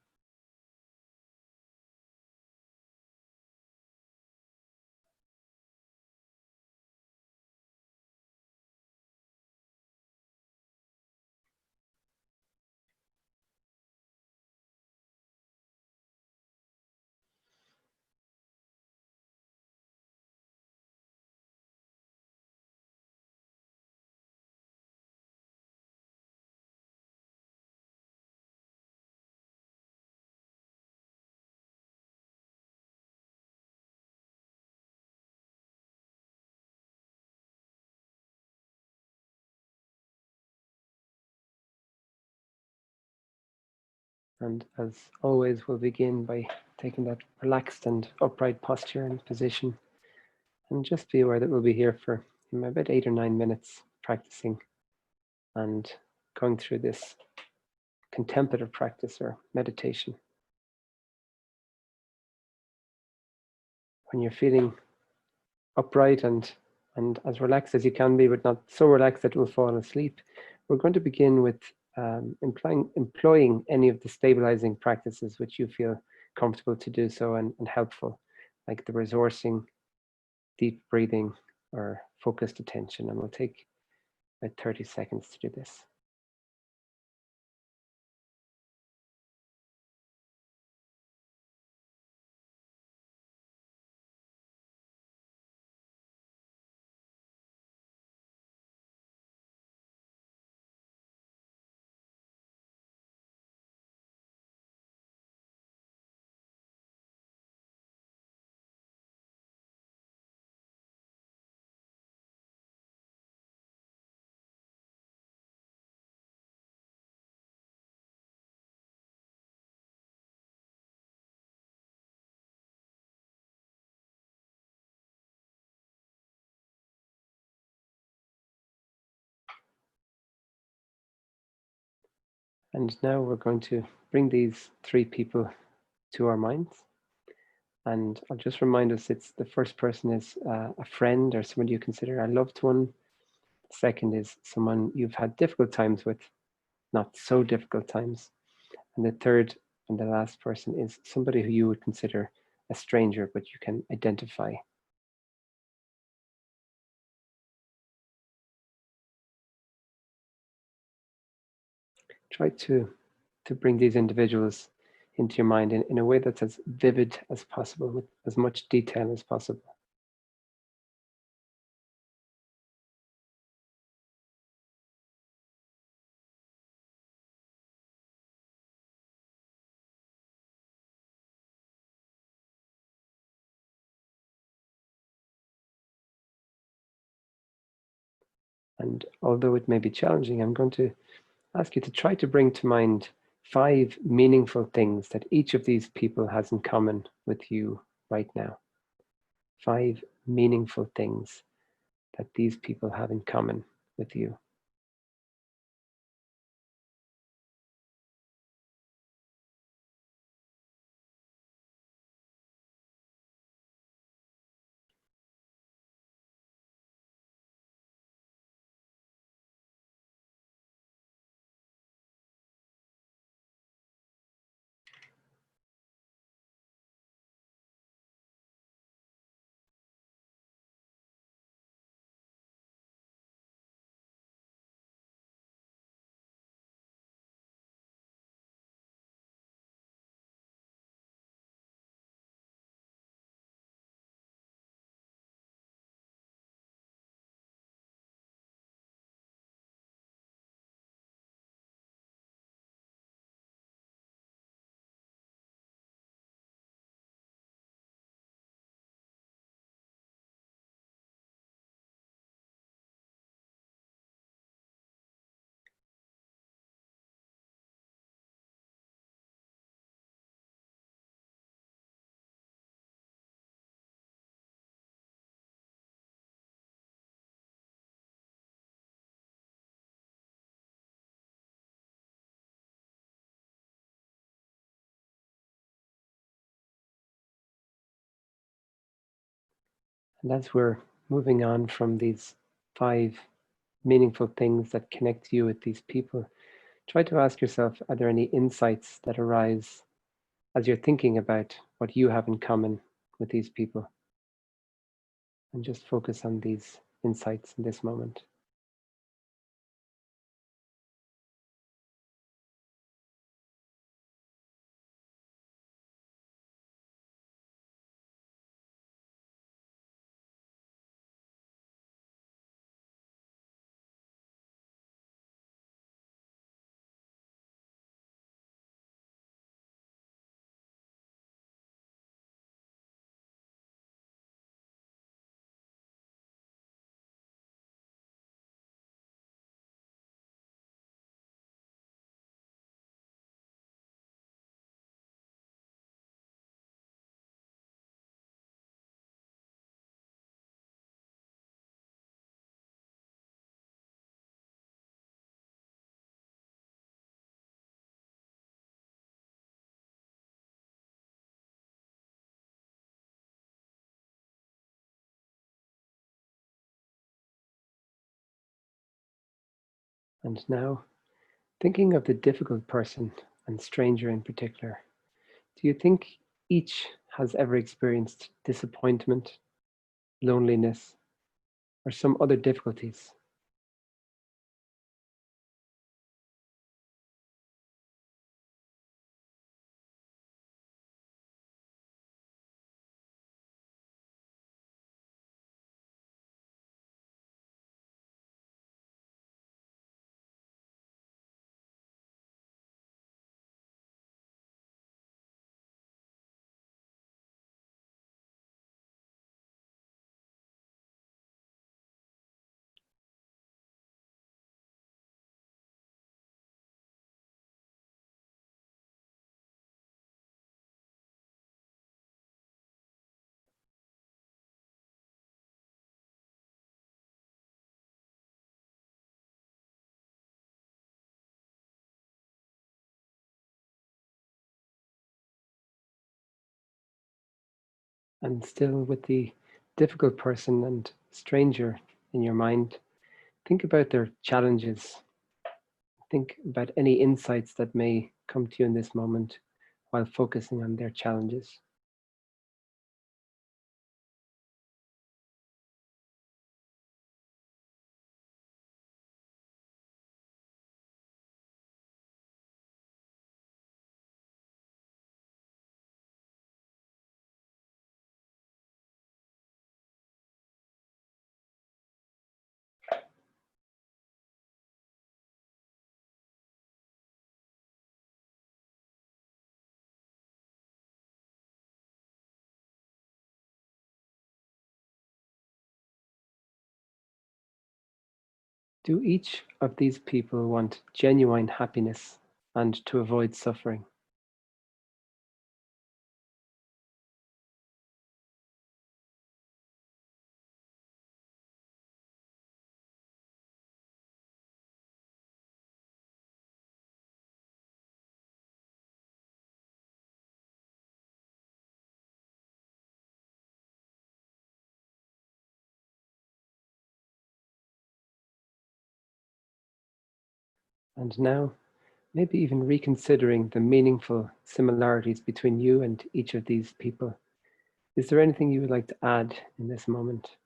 Speaker 3: And as always, we'll begin by taking that relaxed and upright posture and position. And just be aware that we'll be here for about 8 or 9 minutes practicing and going through this contemplative practice or meditation. When you're feeling upright and as relaxed as you can be, but not so relaxed that you'll fall asleep, we're going to begin with employing any of the stabilizing practices which you feel comfortable to do so and helpful, like the resourcing, deep breathing, or focused attention. And we'll take about 30 seconds to do this. And now we're going to bring these 3 people to our minds. And I'll just remind us, it's the first person is a friend or someone you consider a loved one. The second is someone you've had difficult times with, not so difficult times. And the third and the last person is somebody who you would consider a stranger, but you can identify. Try to bring these individuals into your mind in a way that's as vivid as possible, with as much detail as possible. And although it may be challenging, I'm going to ask you to try to bring to mind 5 meaningful things that each of these people has in common with you right now. 5 meaningful things that these people have in common with you. And as we're moving on from these 5 meaningful things that connect you with these people, try to ask yourself, are there any insights that arise as you're thinking about what you have in common with these people? And just focus on these insights in this moment. And now, thinking of the difficult person and stranger in particular, do you think each has ever experienced disappointment, loneliness, or some other difficulties? And still with the difficult person and stranger in your mind, think about their challenges. Think about any insights that may come to you in this moment while focusing on their challenges. Do each of these people want genuine happiness and to avoid suffering? And now, maybe even reconsidering the meaningful similarities between you and each of these people. Is there anything you would like to add in this moment?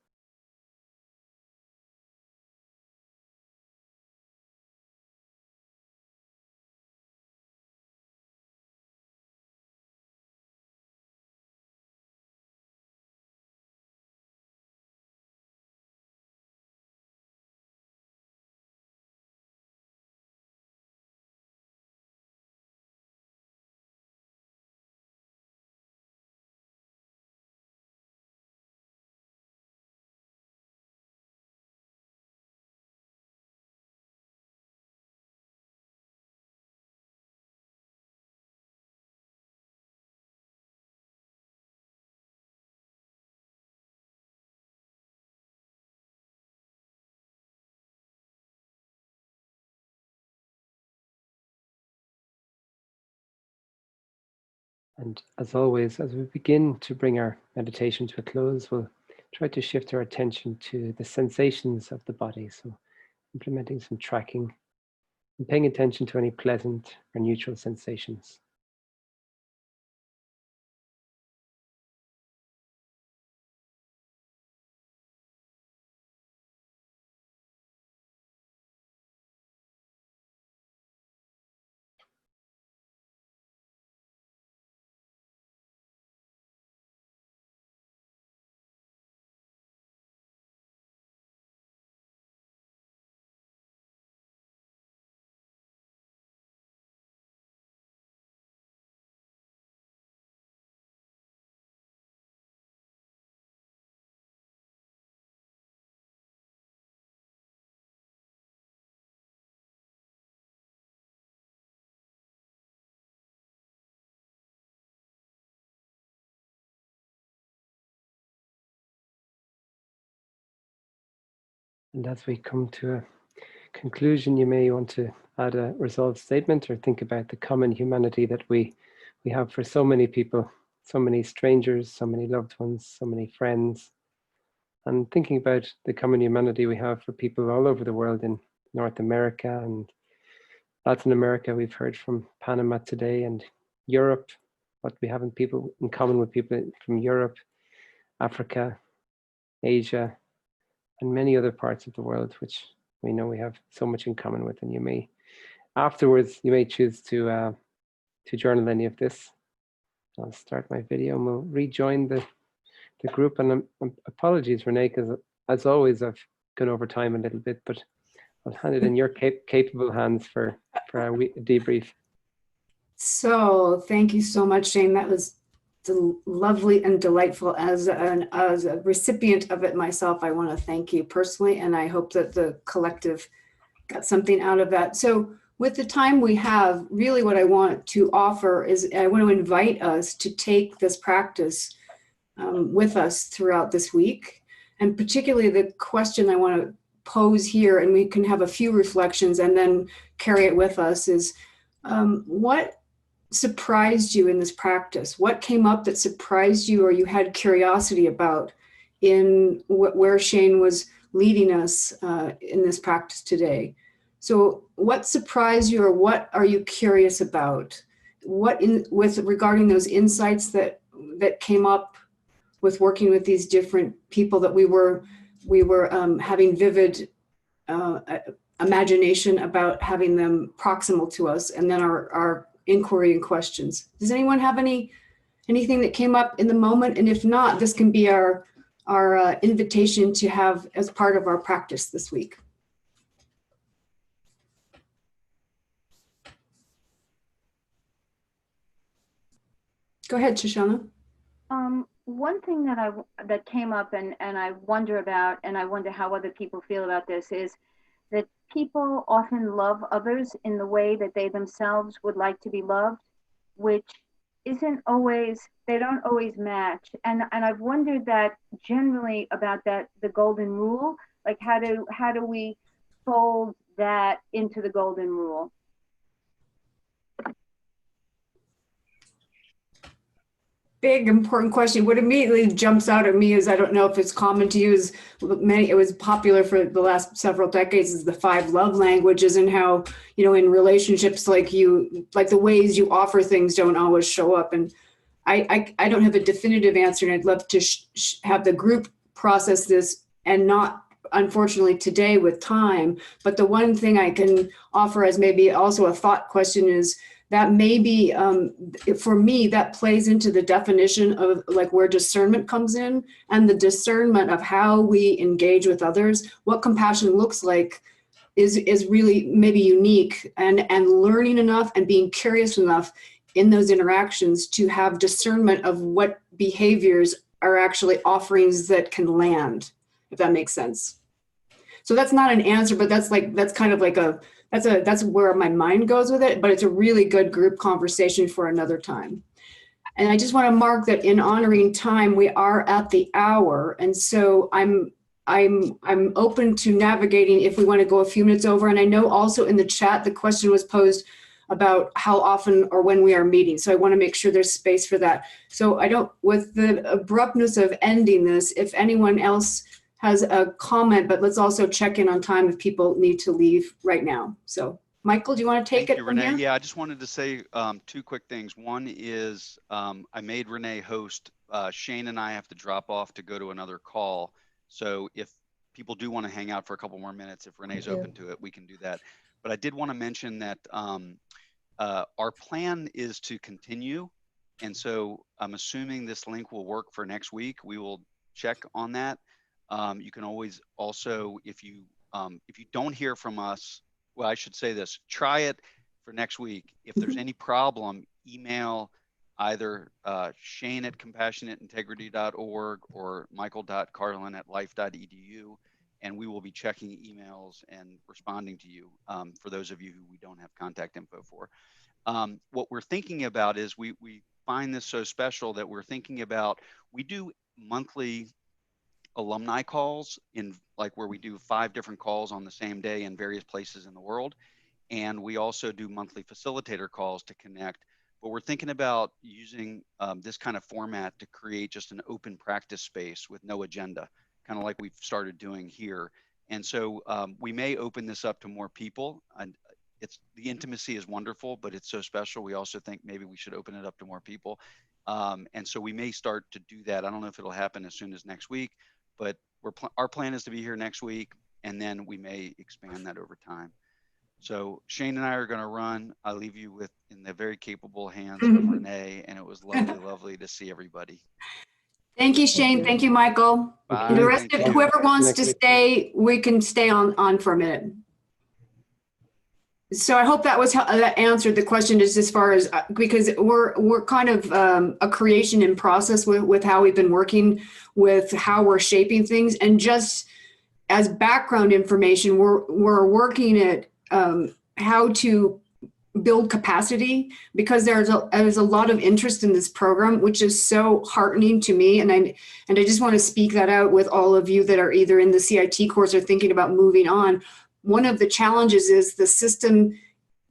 Speaker 3: And as always, as we begin to bring our meditation to a close, we'll try to shift our attention to the sensations of the body. So implementing some tracking and paying attention to any pleasant or neutral sensations. And as we come to a conclusion, you may want to add a resolve statement or think about the common humanity that we have for so many people, so many strangers, so many loved ones, so many friends, and thinking about the common humanity we have for people all over the world in North America and Latin America. We've heard from Panama today, and Europe, what we have in people in common with people from Europe, Africa, Asia, and many other parts of the world, which we know we have so much in common with. And you may, afterwards, you may choose to journal any of this. I'll start my video and we'll rejoin the group. And apologies, Renee, because as always, I've gone over time a little bit, but I'll hand it in your capable hands for our debrief.
Speaker 1: So thank you so much, Shane. That was lovely and delightful. As a recipient of it myself, I want to thank you personally, and I hope that the collective got something out of that. So with the time we have, really what I want to offer is I want to invite us to take this practice with us throughout this week. And particularly the question I want to pose here, and we can have a few reflections and then carry it with us, is what surprised you in this practice? What came up that surprised you or you had curiosity about in where Shane was leading us in this practice today? So what surprised you, or what are you curious about? What regarding those insights that came up with working with these different people that we were having vivid imagination about having them proximal to us, and then our inquiry and questions. Does anyone have anything that came up in the moment? And if not, this can be our invitation to have as part of our practice this week. Go ahead, Shoshana.
Speaker 2: One thing that came up and I wonder about, and I wonder how other people feel about this, is that people often love others in the way that they themselves would like to be loved, which isn't always, they don't always match. And I've wondered that generally about that, the golden rule, like how do we fold that into the golden rule?
Speaker 1: Big important question. What immediately jumps out at me is, I don't know if it's common to you, is it was popular for the last several decades, is the 5 love languages, and how, you know, in relationships, like the ways you offer things don't always show up. And I don't have a definitive answer, and I'd love to have the group process this, and not unfortunately today with time. But the one thing I can offer as maybe also a thought question is that maybe for me, that plays into the definition of like where discernment comes in, and the discernment of how we engage with others. What compassion looks like is really maybe unique, and learning enough and being curious enough in those interactions to have discernment of what behaviors are actually offerings that can land, if that makes sense. So that's not an answer, but that's kind of like that's where my mind goes with it, but it's a really good group conversation for another time. And I just want to mark that in honoring time, we are at the hour. And so I'm open to navigating if we want to go a few minutes over. And I know also in the chat, the question was posed about how often or when we are meeting. So I want to make sure there's space for that. So with the abruptness of ending this, if anyone else has a comment, but let's also check in on time if people need to leave right now. So Michael, do you want to take it from here?
Speaker 4: Renee. Yeah, I just wanted to say 2 quick things. One is I made Renee host. Shane and I have to drop off to go to another call. So if people do want to hang out for a couple more minutes, if Renee's open to it, we can do that. But I did want to mention that our plan is to continue. And so I'm assuming this link will work for next week. We will check on that. You can always also, if you don't hear from us, well, I should say this, try it for next week. If there's any problem, email either Shane at compassionateintegrity.org or michael.carlin@life.edu, and we will be checking emails and responding to you for those of you who we don't have contact info for. What we're thinking about is we find this so special that we're thinking about, we do monthly alumni calls in like where we do 5 different calls on the same day in various places in the world. And we also do monthly facilitator calls to connect, but we're thinking about using this kind of format to create just an open practice space with no agenda, kind of like we've started doing here. And so we may open this up to more people. And the intimacy is wonderful, but it's so special. We also think maybe we should open it up to more people. And so we may start to do that. I don't know if it'll happen as soon as next week, but our plan is to be here next week, and then we may expand that over time. So Shane and I are going to run. I'll leave you in the very capable hands of Renee, and it was lovely, lovely to see everybody.
Speaker 1: Thank you, Shane. Thank you, Michael.
Speaker 4: Bye.
Speaker 1: And the rest
Speaker 4: Thank
Speaker 1: of
Speaker 4: you.
Speaker 1: whoever wants to stay, we can stay on for a minute. So I hope that answered the question, just as far as, because we're kind of a creation in process with how we've been working with how we're shaping things. And just as background information, we're working at how to build capacity, because there's a lot of interest in this program, which is so heartening to me. And I just want to speak that out with all of you that are either in the CIT course or thinking about moving on. One of the challenges is the system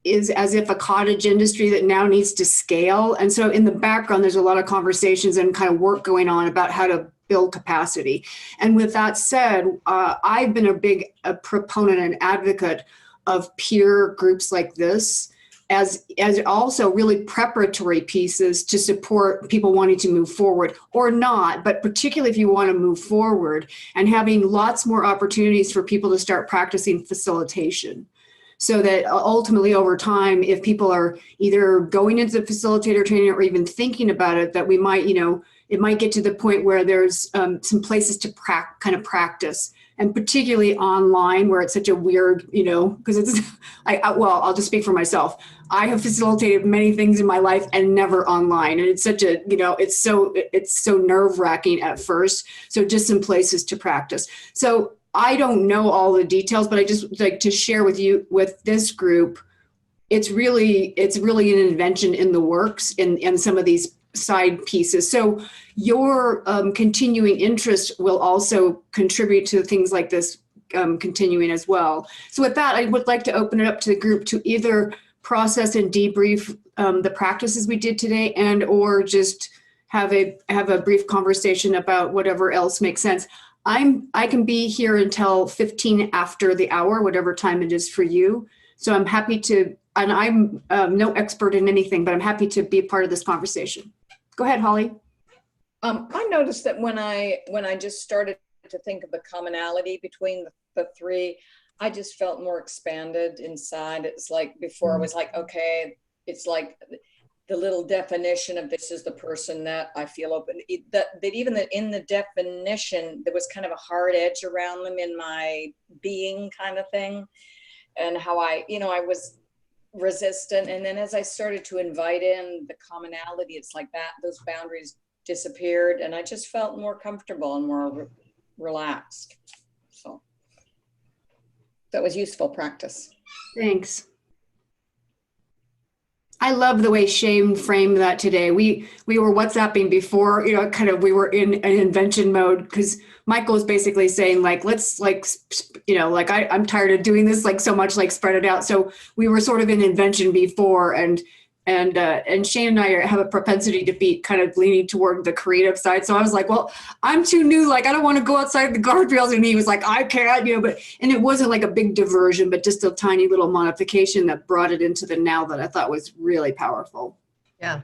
Speaker 1: is as if a cottage industry that now needs to scale. And so in the background, there's a lot of conversations and kind of work going on about how to build capacity. And with that said, I've been a proponent and advocate of peer groups like this as also really preparatory pieces to support people wanting to move forward or not, but particularly if you want to move forward, and having lots more opportunities for people to start practicing facilitation. So that ultimately over time, if people are either going into the facilitator training or even thinking about it, that we might, it might get to the point where there's some places to kind of practice. And particularly online, where it's such a weird, because it's, well, I'll just speak for myself. I have facilitated many things in my life and never online. And it's such a, it's so nerve-wracking at first. So just some places to practice. So I don't know all the details, but I just like to share with you, with this group, it's really an invention in the works in some of these side pieces. So your continuing interest will also contribute to things like this continuing as well. So with that, I would like to open it up to the group to either process and debrief the practices we did today, and or just have a brief conversation about whatever else makes sense. I can be here until 15 after the hour, whatever time it is for you. So I'm happy to, and I'm no expert in anything, but I'm happy to be a part of this conversation. Go ahead, Holly.
Speaker 10: I noticed that when I just started to think of the commonality between the three, I just felt more expanded inside. It's like before I was like, okay, it's like the little definition of this is the person that I feel open, that even in the definition, there was kind of a hard edge around them in my being kind of thing. And how I was resistant. And then as I started to invite in the commonality, it's like that, those boundaries disappeared, and I just felt more comfortable and more relaxed. So that was useful practice.
Speaker 1: Thanks. I love the way Shane framed that today. We were WhatsApping before, we were in an invention mode, because Michael was basically saying let's I'm tired of doing this so much, spread it out. So we were sort of in invention before, and Shane and I have a propensity to be kind of leaning toward the creative side. So I was like, well, I'm too new. I don't want to go outside the guardrails. And he was like, I can't, and it wasn't a big diversion, but just a tiny little modification that brought it into the now that I thought was really powerful.
Speaker 9: Yeah.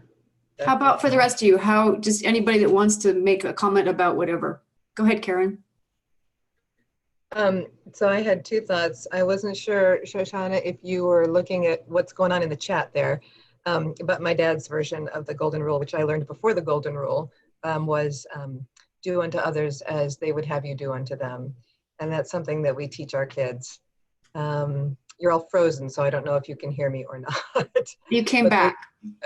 Speaker 1: How about for the rest of you? How, just anybody that wants to make a comment about whatever. Go ahead, Karen.
Speaker 9: So I had two thoughts. I wasn't sure, Shoshana, if you were looking at what's going on in the chat there. But my dad's version of the golden rule, which I learned before the golden rule, was do unto others as they would have you do unto them. And that's something that we teach our kids. You're all frozen, so I don't know if you can hear me or not.
Speaker 1: You came back.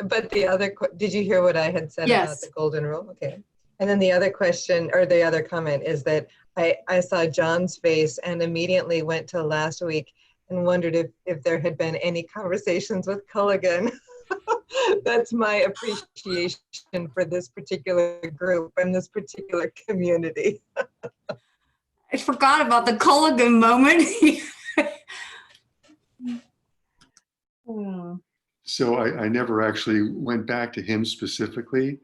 Speaker 9: But the other, did you hear what I had said
Speaker 1: Yes.
Speaker 9: about the golden rule? Okay. And then the other question, or the other comment, is that I saw John's face and immediately went to last week and wondered if there had been any conversations with Culligan. That's my appreciation for this particular group and this particular community.
Speaker 1: I forgot about the Culligan moment.
Speaker 7: So I never actually went back to him specifically.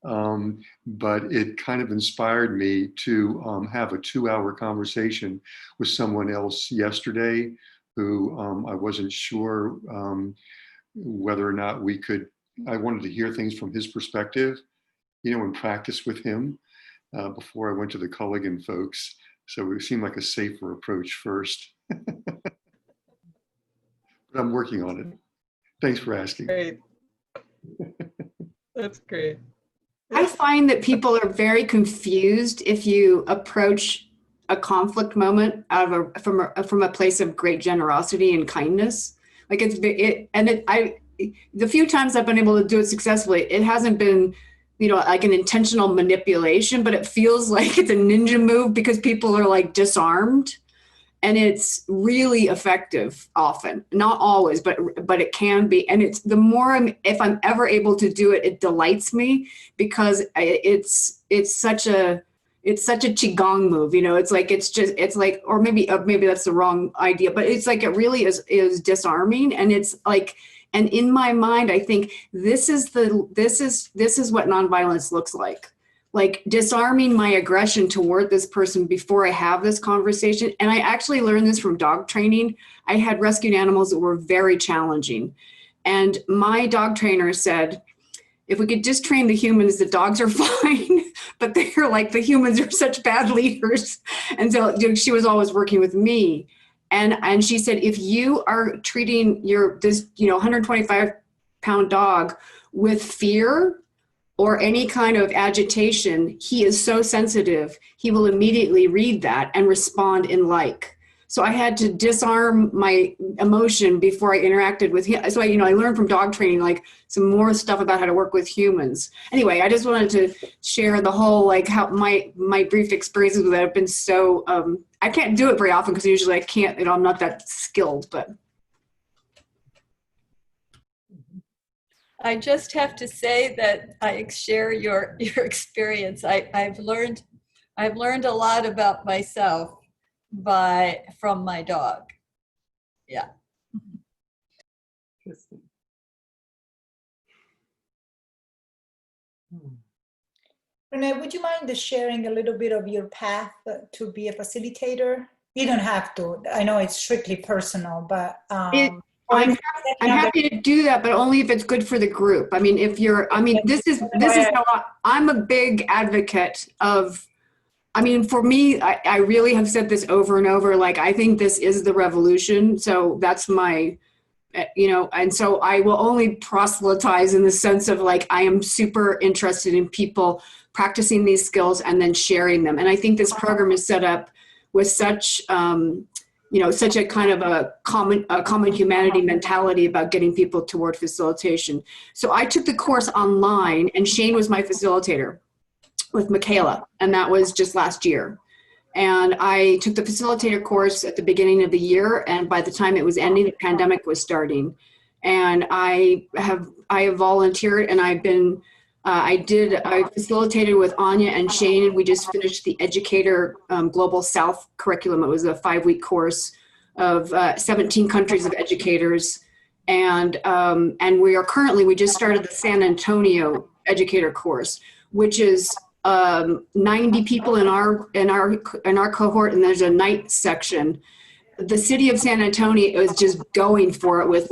Speaker 7: But it kind of inspired me to have a 2-hour conversation with someone else yesterday who I wasn't sure whether or not I wanted to hear things from his perspective, and practice with him before I went to the Culligan folks. So it seemed like a safer approach first. But I'm working on it. Thanks for asking.
Speaker 9: Great. That's great.
Speaker 1: I find that people are very confused if you approach a conflict moment from a place of great generosity and kindness. Like the few times I've been able to do it successfully, it hasn't been, like an intentional manipulation, but it feels like it's a ninja move because people are like disarmed. And it's really effective often, not always, but it can be. And it's if I'm ever able to do it, it delights me because it's such a qigong move, or maybe that's the wrong idea, but it's like, it really is disarming. And it's like, and in my mind, I think this is what nonviolence looks like disarming my aggression toward this person before I have this conversation. And I actually learned this from dog training. I had rescued animals that were very challenging. And my dog trainer said, if we could just train the humans, the dogs are fine, but they're like, the humans are such bad leaders. And so she was always working with me. And she said, if you are treating this 125-pound dog with fear or any kind of agitation, he is so sensitive, he will immediately read that and respond in like. So I had to disarm my emotion before I interacted with him. So I learned from dog training, like some more stuff about how to work with humans. Anyway, I just wanted to share the whole, like how my brief experiences with that have been so, I can't do it very often because usually I can't, I'm not that skilled, but.
Speaker 6: I just have to say that I share your experience. I've learned a lot about myself from my dog. Yeah.
Speaker 5: Interesting.
Speaker 12: Renee, would you mind sharing a little bit of your path to be a facilitator? You don't have to. I know it's strictly personal, but
Speaker 1: I'm happy to do that, but only if it's good for the group. I mean, this is how I'm a big advocate of. I mean, for me, I really have said this over and over. Like, I think this is the revolution. So that's my, and so I will only proselytize in the sense of like, I am super interested in people practicing these skills and then sharing them. And I think this program is set up with such, such a kind of a common humanity mentality about getting people toward facilitation. So I took the course online, and Shane was my facilitator with Michaela, and that was just last year. And I took the facilitator course at the beginning of the year, and by the time it was ending, the pandemic was starting. And I have volunteered, and I facilitated with Anya and Shane, and we just finished the Educator Global South curriculum. It was a 5-week course of 17 countries of educators. And we just started the San Antonio Educator course, which is 90 people in our cohort, and there's a night section. The city of San Antonio is just going for it with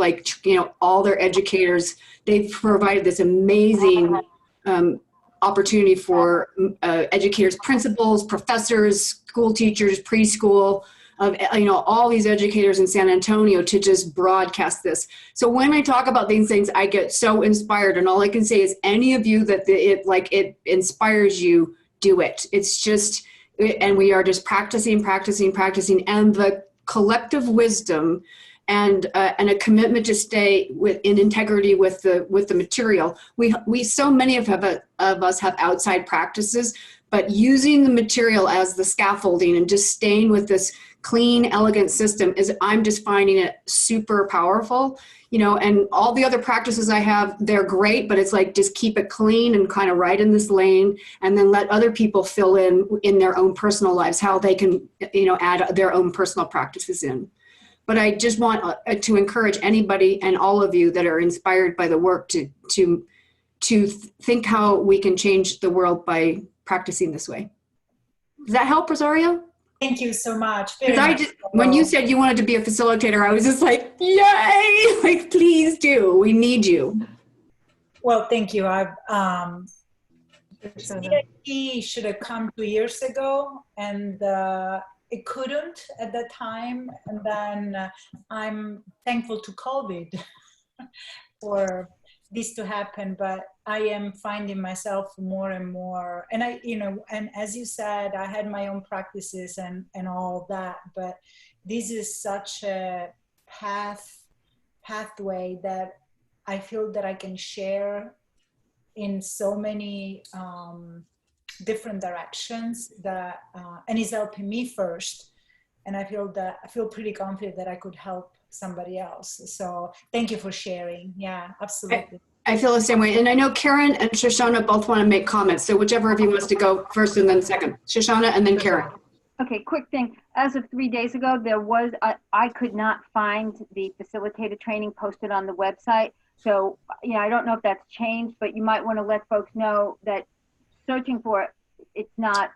Speaker 1: all their educators. They've provided this amazing opportunity for educators, principals, professors, school teachers, preschool, all these educators in San Antonio to just broadcast this. So when I talk about these things, I get so inspired, and all I can say is any of you that it inspires you, do it. It's just, and we are just practicing, and the collective wisdom and a commitment to stay in integrity with the material. We so many of us have outside practices, but using the material as the scaffolding and just staying with this clean, elegant system I'm just finding it super powerful, and all the other practices I have, they're great, but it's like, just keep it clean and kind of right in this lane, and then let other people fill in their own personal lives, how they can, add their own personal practices in. But I just want to encourage anybody and all of you that are inspired by the work to to think how we can change the world by practicing this way. Does that help, Rosario?
Speaker 12: Thank you so much. Very
Speaker 1: Because
Speaker 12: much.
Speaker 1: when you said you wanted to be a facilitator, I was just like, yay! Like, please do. We need you.
Speaker 12: Well, thank you. CIT should have come 2 years ago, and it couldn't at that time. And then I'm thankful to COVID for this to happen. But I am finding myself more and more, and and as you said, I had my own practices and all that. But this is such a pathway that I feel that I can share in so many different directions that and it's helping me first, and I feel pretty confident that I could help somebody else. So thank you for sharing. Yeah, absolutely.
Speaker 1: I feel the same way, and I know Karen and Shoshana both want to make comments, so whichever of you wants to go first and then second. Shoshana and then Karen.
Speaker 2: Okay, quick thing. As of 3 days ago, there was I could not find the facilitator training posted on the website. So, I don't know if that's changed, but you might want to let folks know that searching for it, it's not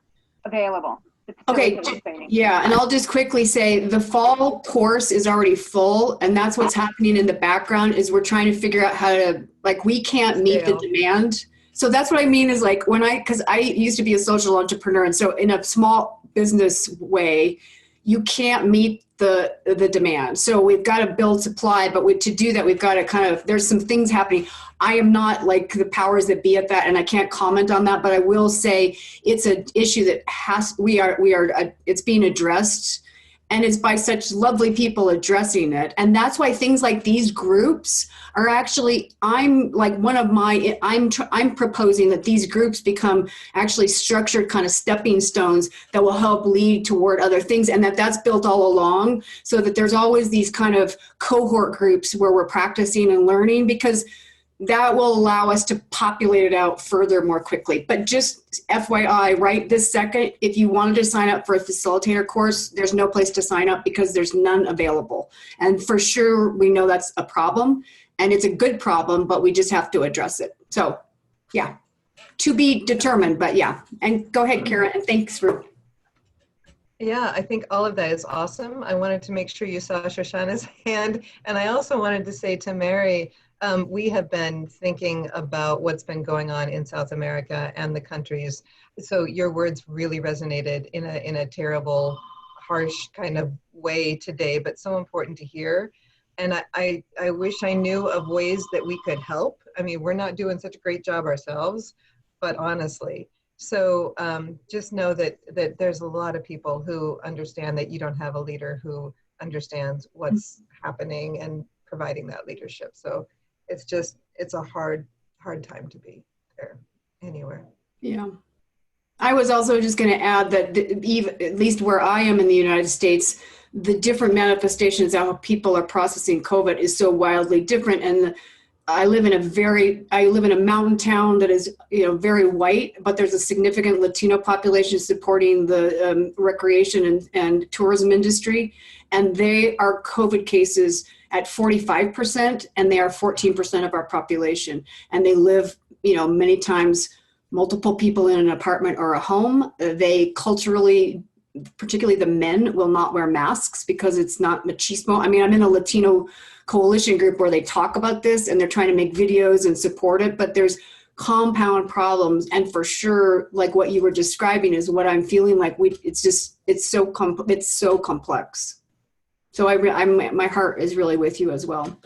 Speaker 2: available.
Speaker 1: Okay, yeah, and I'll just quickly say the fall course is already full, and that's what's happening in the background is we're trying to figure out how to, like, we can't meet the demand. So that's what I mean is like because I used to be a social entrepreneur, and so in a small business way, you can't meet the demand. So we've got to build supply, but to do that, we've got to there's some things happening. I am not like the powers that be at that, and I can't comment on that, but I will say it's an issue that it's being addressed, and it's by such lovely people addressing it. And that's why things like these groups are actually, I'm proposing that these groups become actually structured kind of stepping stones that will help lead toward other things, and that's built all along, so that there's always these kind of cohort groups where we're practicing and learning, because that will allow us to populate it out further more quickly. But just FYI, right this second, if you wanted to sign up for a facilitator course, there's no place to sign up because there's none available. And for sure, we know that's a problem, and it's a good problem, but we just have to address it. So yeah, to be determined, but yeah. And go ahead, Karen, and thanks for.
Speaker 9: Yeah, I think all of that is awesome. I wanted to make sure you saw Shoshana's hand. And I also wanted to say to Mary, we have been thinking about what's been going on in South America and the countries. So your words really resonated in a terrible, harsh kind of way today, but so important to hear. And I wish I knew of ways that we could help. I mean, we're not doing such a great job ourselves, but honestly. So just know that there's a lot of people who understand that you don't have a leader who understands what's happening and providing that leadership. So it's a hard time to be there anywhere.
Speaker 1: Yeah. I was also just going to add that at least where I am in the United States, the different manifestations of how people are processing COVID is so wildly different. And I live in a mountain town that is, very white, but there's a significant Latino population supporting the recreation and tourism industry. And they are COVID cases at 45%, and they are 14% of our population. And they live, many times multiple people in an apartment or a home. They culturally, particularly the men, will not wear masks because it's not machismo. I mean, I'm in a Latino coalition group where they talk about this and they're trying to make videos and support it, but there's compound problems. And for sure, like what you were describing is what I'm feeling like. It's so complex. So my heart is really with you as well.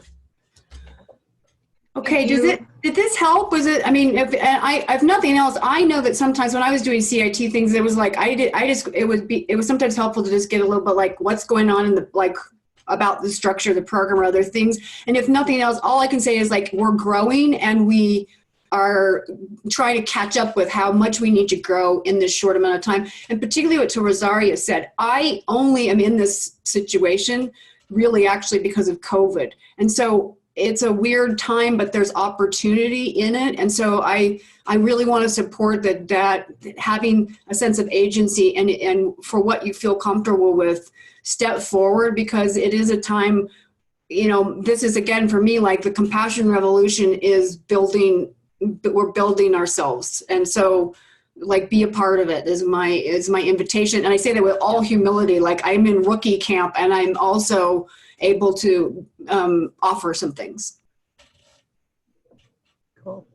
Speaker 1: Okay, did this help? Was it, I mean, if nothing else, I know that sometimes when I was doing CIT things, it was like, it was sometimes helpful to just get a little bit like what's going on in the, about the structure of the program or other things. And if nothing else, all I can say is like, we're growing and we are trying to catch up with how much we need to grow in this short amount of time. And particularly what Rosaria said, I only am in this situation really actually because of COVID. And so it's a weird time, but there's opportunity in it. And so I really want to support that having a sense of agency and for what you feel comfortable with, step forward, because it is a time, this is again for me, like the compassion revolution is building we're building ourselves. And so like be a part of it is my invitation. And I say that with all humility, like I'm in rookie camp and I'm also able to offer some things.
Speaker 9: Cool.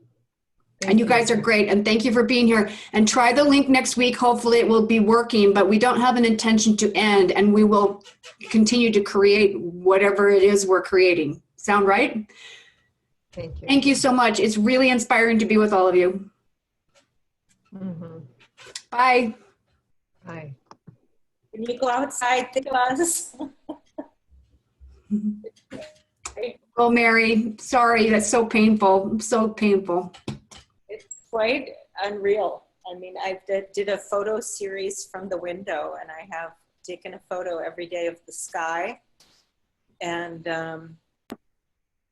Speaker 1: And you guys are great. And thank you for being here. And try the link next week. Hopefully it will be working, but we don't have an intention to end, and we will continue to create whatever it is we're creating. Sound right?
Speaker 9: Thank you.
Speaker 1: Thank you so much. It's really inspiring to be with all of you.
Speaker 9: Mm-hmm.
Speaker 1: Bye.
Speaker 9: Bye.
Speaker 8: When you go outside, think of us.
Speaker 1: Oh, Mary, sorry. That's so painful. So painful.
Speaker 8: It's quite unreal. I mean, I did a photo series from the window, and I have taken a photo every day of the sky. And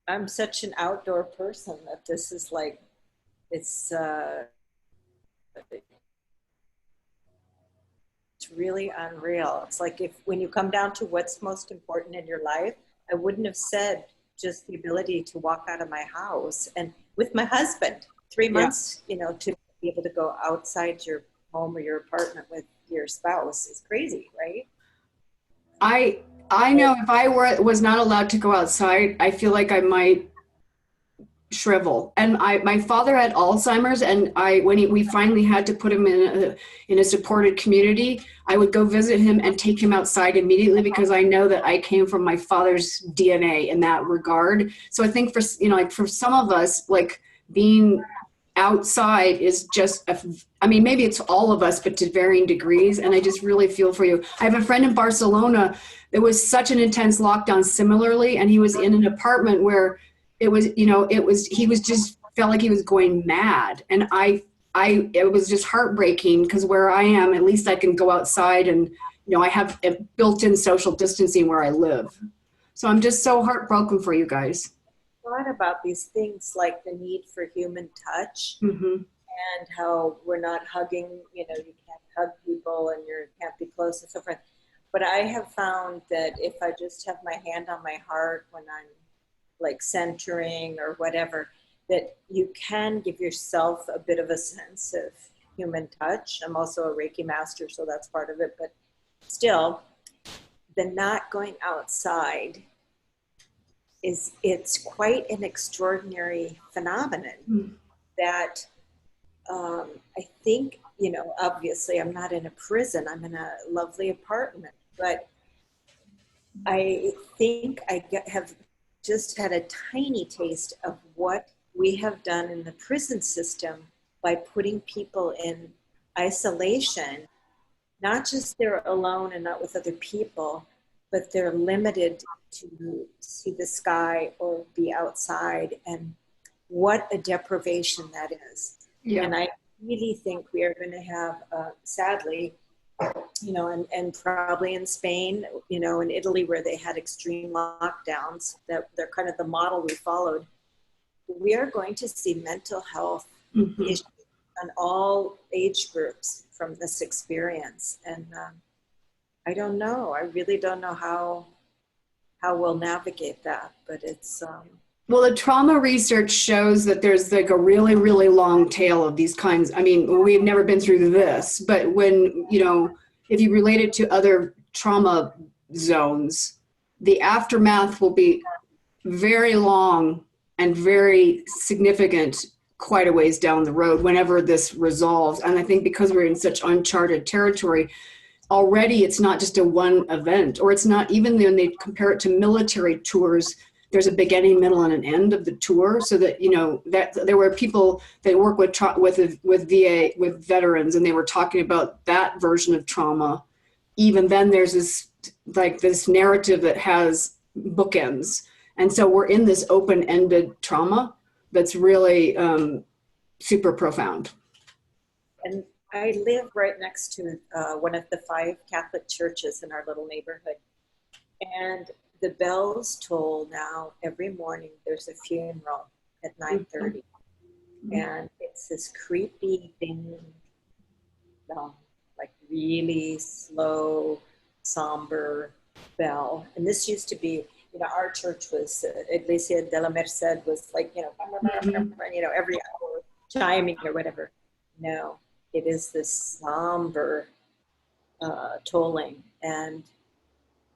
Speaker 8: I'm such an outdoor person that this is like, it's really unreal. It's like when you come down to what's most important in your life, I wouldn't have said just the ability to walk out of my house and with my husband, 3 months, you know, to be able to go outside your home or your apartment with your spouse is crazy, right?
Speaker 1: I know if I was not allowed to go outside, I feel like I might shrivel. And my father had Alzheimer's, and when we finally had to put him in a supported community, I would go visit him and take him outside immediately, because I know that I came from my father's DNA in that regard. So I think for, you know, like for some of us, like being outside is just I mean, maybe it's all of us, but to varying degrees. And I just really feel for you. I have a friend in Barcelona. There was such an intense lockdown similarly, and he was in an apartment where it was, you know, he was just felt like he was going mad. And it was just heartbreaking, because where I am, at least I can go outside and, you know, I have a built-in social distancing where I live. So I'm just so heartbroken for you guys.
Speaker 8: Thought about these things like the need for human touch, and how we're not hugging, you know, you can't hug people and you can't be close and so forth. But I have found that if I just have my hand on my heart when I'm like centering or whatever, that you can give yourself a bit of a sense of human touch. I'm also a Reiki master, so that's part of it. But still, the not going outside it's quite an extraordinary phenomenon that I think, you know, obviously I'm not in a prison, I'm in a lovely apartment, but I think I have just had a tiny taste of what we have done in the prison system by putting people in isolation. Not just they're alone and not with other people, but they're limited to see the sky or be outside, and what a deprivation that is. Yeah. And I really think we are going to have, sadly, you know, and probably in Spain, you know, in Italy, where they had extreme lockdowns, that they're kind of the model we followed. We are going to see mental health issues on all age groups from this experience. And I don't know. I really don't know how we'll navigate that, but it's...
Speaker 1: Well, the trauma research shows that there's like a really, really long tail of these kinds. I mean, we've never been through this, but when, you know, if you relate it to other trauma zones, the aftermath will be very long and very significant quite a ways down the road whenever this resolves. And I think because we're in such uncharted territory, already it's not just a one event, or it's not, even when they compare it to military tours, there's a beginning, middle, and an end of the tour, so that, you know, that there were people that work with VA, with veterans, and they were talking about that version of trauma. Even then there's this narrative that has bookends. And so we're in this open-ended trauma that's really super profound.
Speaker 8: And I live right next to one of the 5 Catholic churches in our little neighborhood. And the bells toll now every morning. There's a funeral at 9:30. And it's this creepy ding dong, like really slow, somber bell. And this used to be, you know, our church was, Iglesia de la Merced was like, you know, every hour chiming or whatever. No, it is this somber tolling. And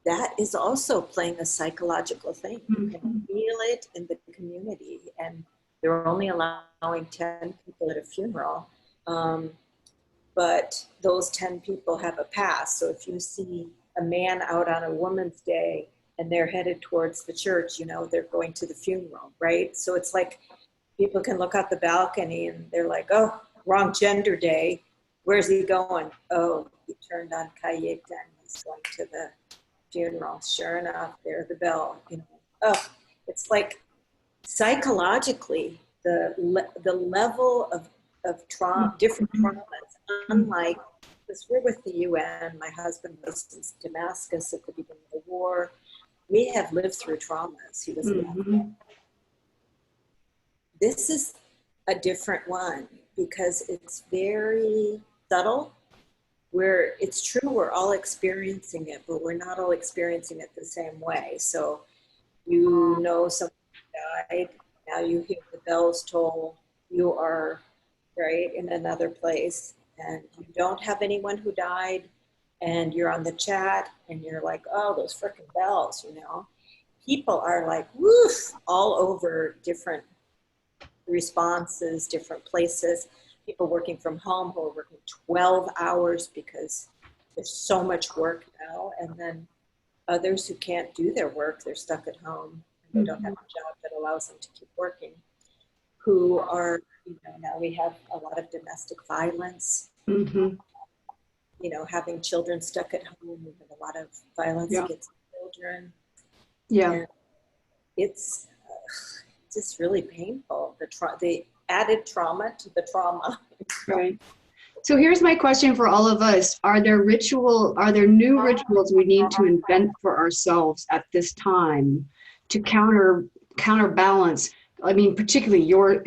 Speaker 8: that is also playing a psychological thing. You can feel it in the community. And they're only allowing 10 people at a funeral. But those 10 people have a pass. So if you see a man out on a woman's day and they're headed towards the church, you know, they're going to the funeral, right? So it's like people can look out the balcony and they're like, oh, wrong gender day. Where's he going? Oh, he turned on Cayeta and he's going to the funeral. Sure enough, there's the bell. You know, oh, it's like psychologically the level of trauma, different traumas, unlike, because we're with the UN. My husband was in Damascus at the beginning of the war. We have lived through traumas. He was in Afghanistan. This is a different one because it's very subtle. Where it's true, we're all experiencing it, but we're not all experiencing it the same way. So you know someone died, now you hear the bells toll, you are right in another place, and you don't have anyone who died, and you're on the chat, and you're like, oh, those frickin' bells, you know. People are like, woof, all over different responses, different places. People working from home who are working 12 hours because there's so much work now. And then others who can't do their work, they're stuck at home. And they don't have a job that allows them to keep working. Who are, you know, now we have a lot of domestic violence. You know, having children stuck at home, we have a lot of violence against children. And it's just really painful. The added trauma to the trauma.
Speaker 1: Right. So here's my question for all of us. Are there new rituals we need to invent for ourselves at this time to counterbalance? I mean, particularly your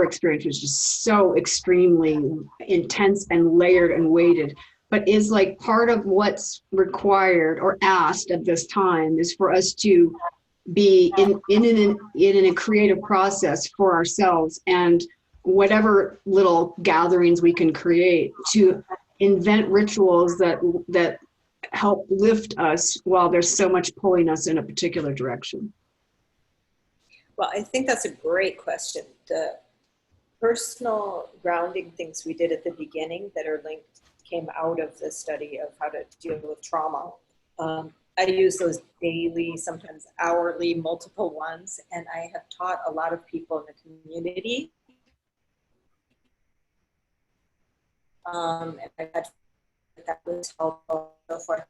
Speaker 1: experience was just so extremely intense and layered and weighted. But is like part of what's required or asked at this time is for us to be in a creative process for ourselves, and whatever little gatherings we can create to invent rituals that help lift us while there's so much pulling us in a particular direction.
Speaker 8: Well, I think that's a great question. The personal grounding things we did at the beginning that are linked came out of the study of how to deal with trauma. I use those daily, sometimes hourly, multiple ones, and I have taught a lot of people in the community. And I had that was helpful so forth.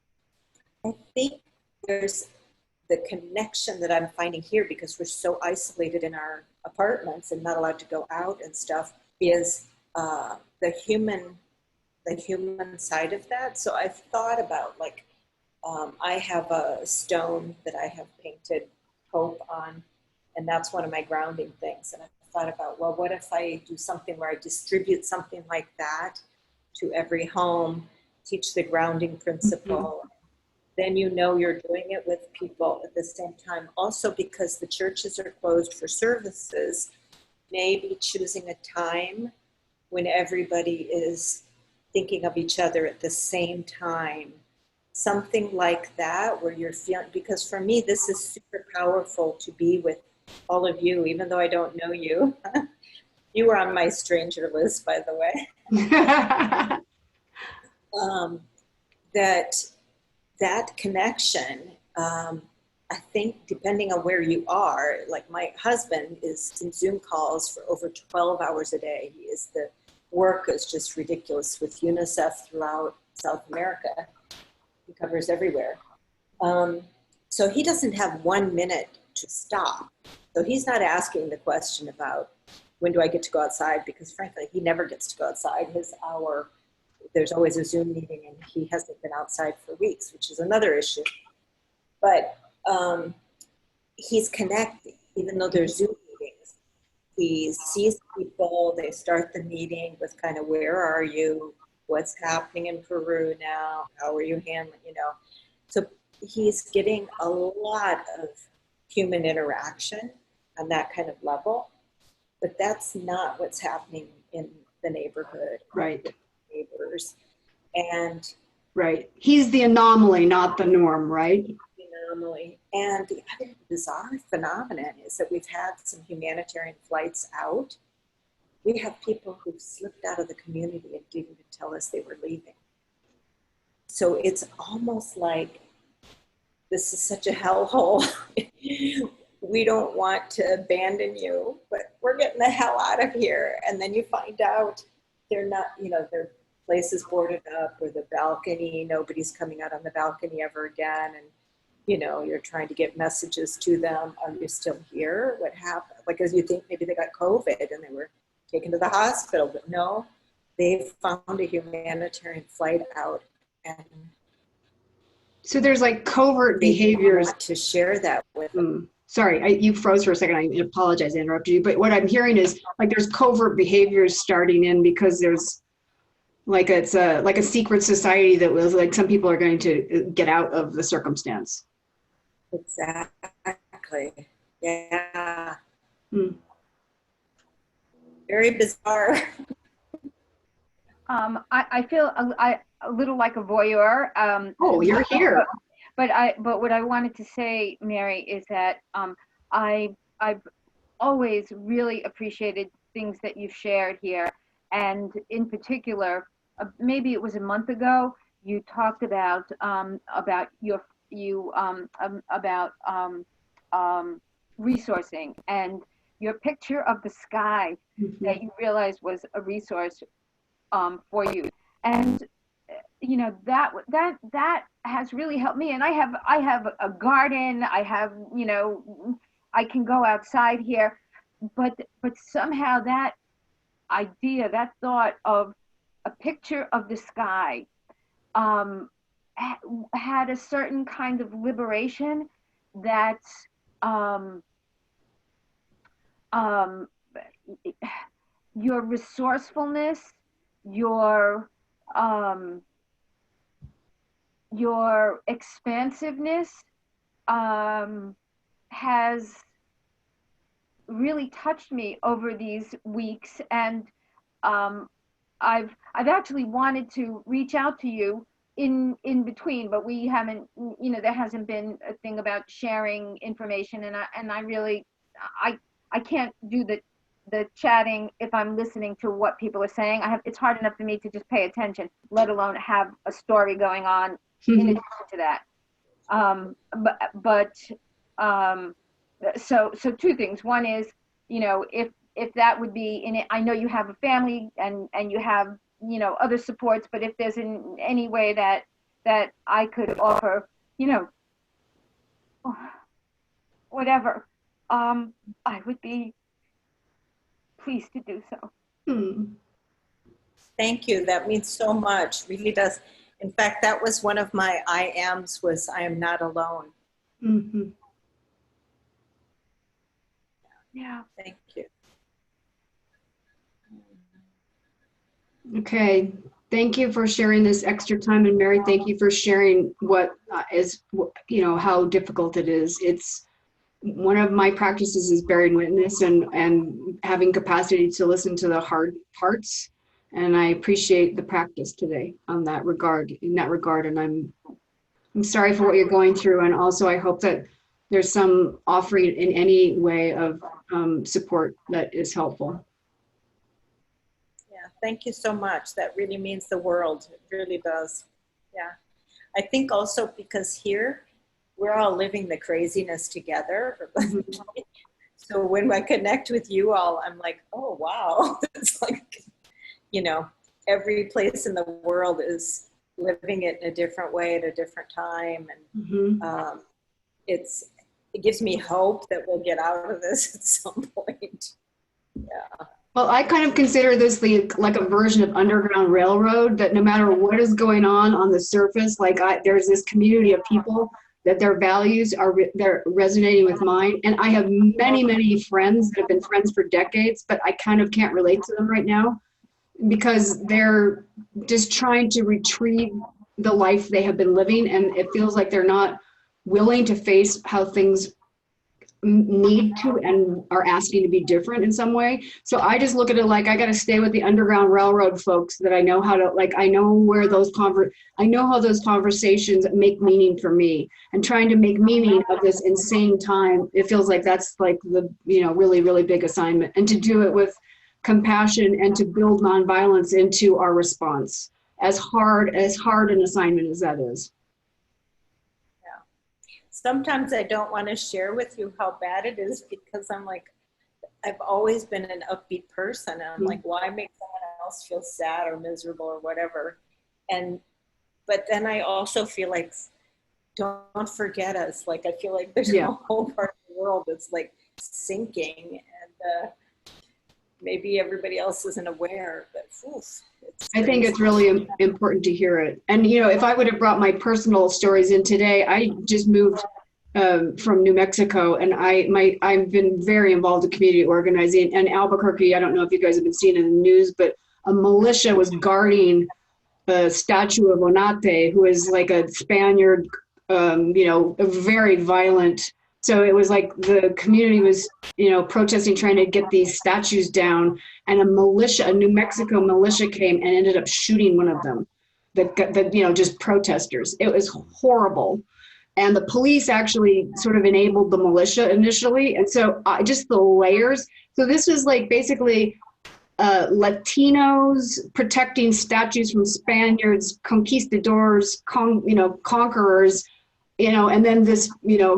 Speaker 8: I think there's the connection that I'm finding here, because we're so isolated in our apartments and not allowed to go out and stuff, is the human side of that. So I've thought about, like, I have a stone that I have painted hope on, and that's one of my grounding things. And I thought about, well, what if I do something where I distribute something like that to every home, teach the grounding principle. Then you know you're doing it with people at the same time. Also, because the churches are closed for services, maybe choosing a time when everybody is thinking of each other at the same time. Something like that, where you're feeling, because for me, this is super powerful to be with all of you, even though I don't know you. You were on my stranger list, by the way. That connection, I think, depending on where you are, like my husband is in Zoom calls for over 12 hours a day. The work is just ridiculous with UNICEF throughout South America. He covers everywhere. So he doesn't have 1 minute to stop. So he's not asking the question about when do I get to go outside, because frankly, he never gets to go outside. His hour, there's always a Zoom meeting, and he hasn't been outside for weeks, which is another issue. But he's connecting, even though there's Zoom meetings. He sees people, they start the meeting with kind of, where are you? What's happening in Peru now? How are you handling, So he's getting a lot of human interaction on that kind of level. but that's not what's happening in the neighborhood.
Speaker 1: Right.
Speaker 8: With neighbors. And
Speaker 1: right. He's the anomaly, not the norm, right?
Speaker 8: Anomaly. And the other bizarre phenomenon is that we've had some humanitarian flights out. We have people who've slipped out of the community and didn't even tell us they were leaving. So it's almost like this is such a hellhole. We don't want to abandon you, but we're getting the hell out of here. And then you find out they're not, their place is boarded up, or the balcony, nobody's coming out on the balcony ever again. And, you're trying to get messages to them. Are you still here? What happened? Because you think maybe they got COVID and they were taken to the hospital, but no, they found a humanitarian flight out. And
Speaker 1: so there's like covert behaviors
Speaker 8: to share that with them.
Speaker 1: Sorry, you froze for a second. I apologize, I interrupted you. But what I'm hearing is like there's covert behaviors starting in because there's like it's like a secret society that was like some people are going to get out of the circumstance.
Speaker 8: Exactly. Yeah. Very bizarre.
Speaker 2: I feel a little like a voyeur.
Speaker 1: You're here.
Speaker 2: But what I wanted to say, Mary, is that I've always really appreciated things that you've shared here, and in particular, maybe it was a month ago, you talked about resourcing, and your picture of the sky that you realized was a resource for you, and that has really helped me. And I have a garden. I have I can go outside here, but somehow that idea, that thought of a picture of the sky had a certain kind of liberation that your resourcefulness, your expansiveness has really touched me over these weeks, and I've actually wanted to reach out to you in between, but we haven't, there hasn't been a thing about sharing information, and I really I can't do the chatting if I'm listening to what people are saying. It's hard enough for me to just pay attention, let alone have a story going on in addition to that. So two things. One is, if that would be in it, I know you have a family and you have, other supports, but if there's in any way that I could offer, whatever, I would be pleased to do so.
Speaker 8: Thank you. That means so much. Really does. In fact, that was one of my I ams, was I am not alone.
Speaker 2: Yeah.
Speaker 8: Thank you.
Speaker 1: Okay. Thank you for sharing this extra time. And Mary, thank you for sharing what how difficult it is. It's one of my practices is bearing witness and having capacity to listen to the hard parts. And I appreciate the practice today in that regard. And I'm sorry for what you're going through. And also I hope that there's some offering in any way of support that is helpful.
Speaker 8: Yeah, thank you so much. That really means the world. It really does. Yeah. I think also because here, we're all living the craziness together. So when I connect with you all, I'm like, oh, wow. It's like, every place in the world is living it in a different way at a different time. And it gives me hope that we'll get out of this at some point. Yeah.
Speaker 1: Well, I kind of consider this like a version of Underground Railroad, that no matter what is going on the surface, there's this community of people that their values they're resonating with mine. And I have many, many friends that have been friends for decades, but I kind of can't relate to them right now because they're just trying to retrieve the life they have been living. And it feels like they're not willing to face how things need to and are asking to be different in some way. So I just look at it like I got to stay with the Underground Railroad folks that I know how to, like, I know where I know how those conversations make meaning for me, and trying to make meaning of this insane time. It feels like that's like the, really, really big assignment, and to do it with compassion and to build nonviolence into our response, as hard an assignment as that is.
Speaker 8: Sometimes I don't want to share with you how bad it is, because I'm like, I've always been an upbeat person. And I'm like, why make someone else feel sad or miserable or whatever? But then I also feel like, don't forget us. Like, I feel like there's a whole part of the world that's like sinking, and maybe everybody else isn't aware, but
Speaker 1: I think it's really important to hear it. And, if I would have brought my personal stories in today, I just moved from New Mexico, and I've been very involved in community organizing. And Albuquerque, I don't know if you guys have been seeing in the news, but a militia was guarding a statue of Onate, who is like a Spaniard, a very violent. So it was like the community was, protesting, trying to get these statues down, and a New Mexico militia came and ended up shooting one of them. Just protesters. It was horrible. And the police actually sort of enabled the militia initially. And so just the layers. So this was like basically Latinos protecting statues from Spaniards, conquistadors, conquerors, and then this,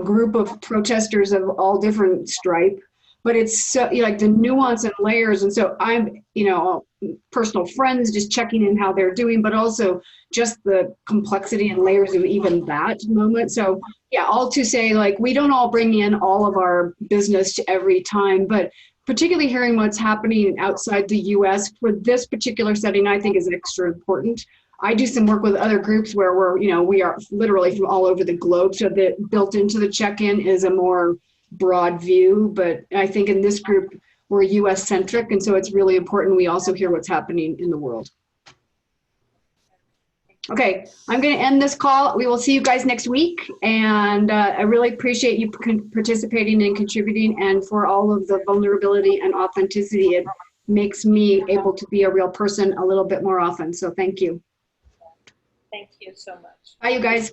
Speaker 1: group of protesters of all different stripe. But it's so, like the nuance and layers. And so I'm, personal friends just checking in how they're doing, but also just the complexity and layers of even that moment. So yeah, all to say, like, we don't all bring in all of our business to every time, but particularly hearing what's happening outside the US for this particular setting, I think is extra important. I do some work with other groups where we are literally from all over the globe. So that built into the check-in is a more broad view, but I think in this group, we're US centric. And so it's really important we also hear what's happening in the world. Okay, I'm going to end this call. We will see you guys next week. And I really appreciate you participating and contributing, and for all of the vulnerability and authenticity. It makes me able to be a real person a little bit more often. So thank you.
Speaker 8: Thank you so much.
Speaker 1: Bye, you guys.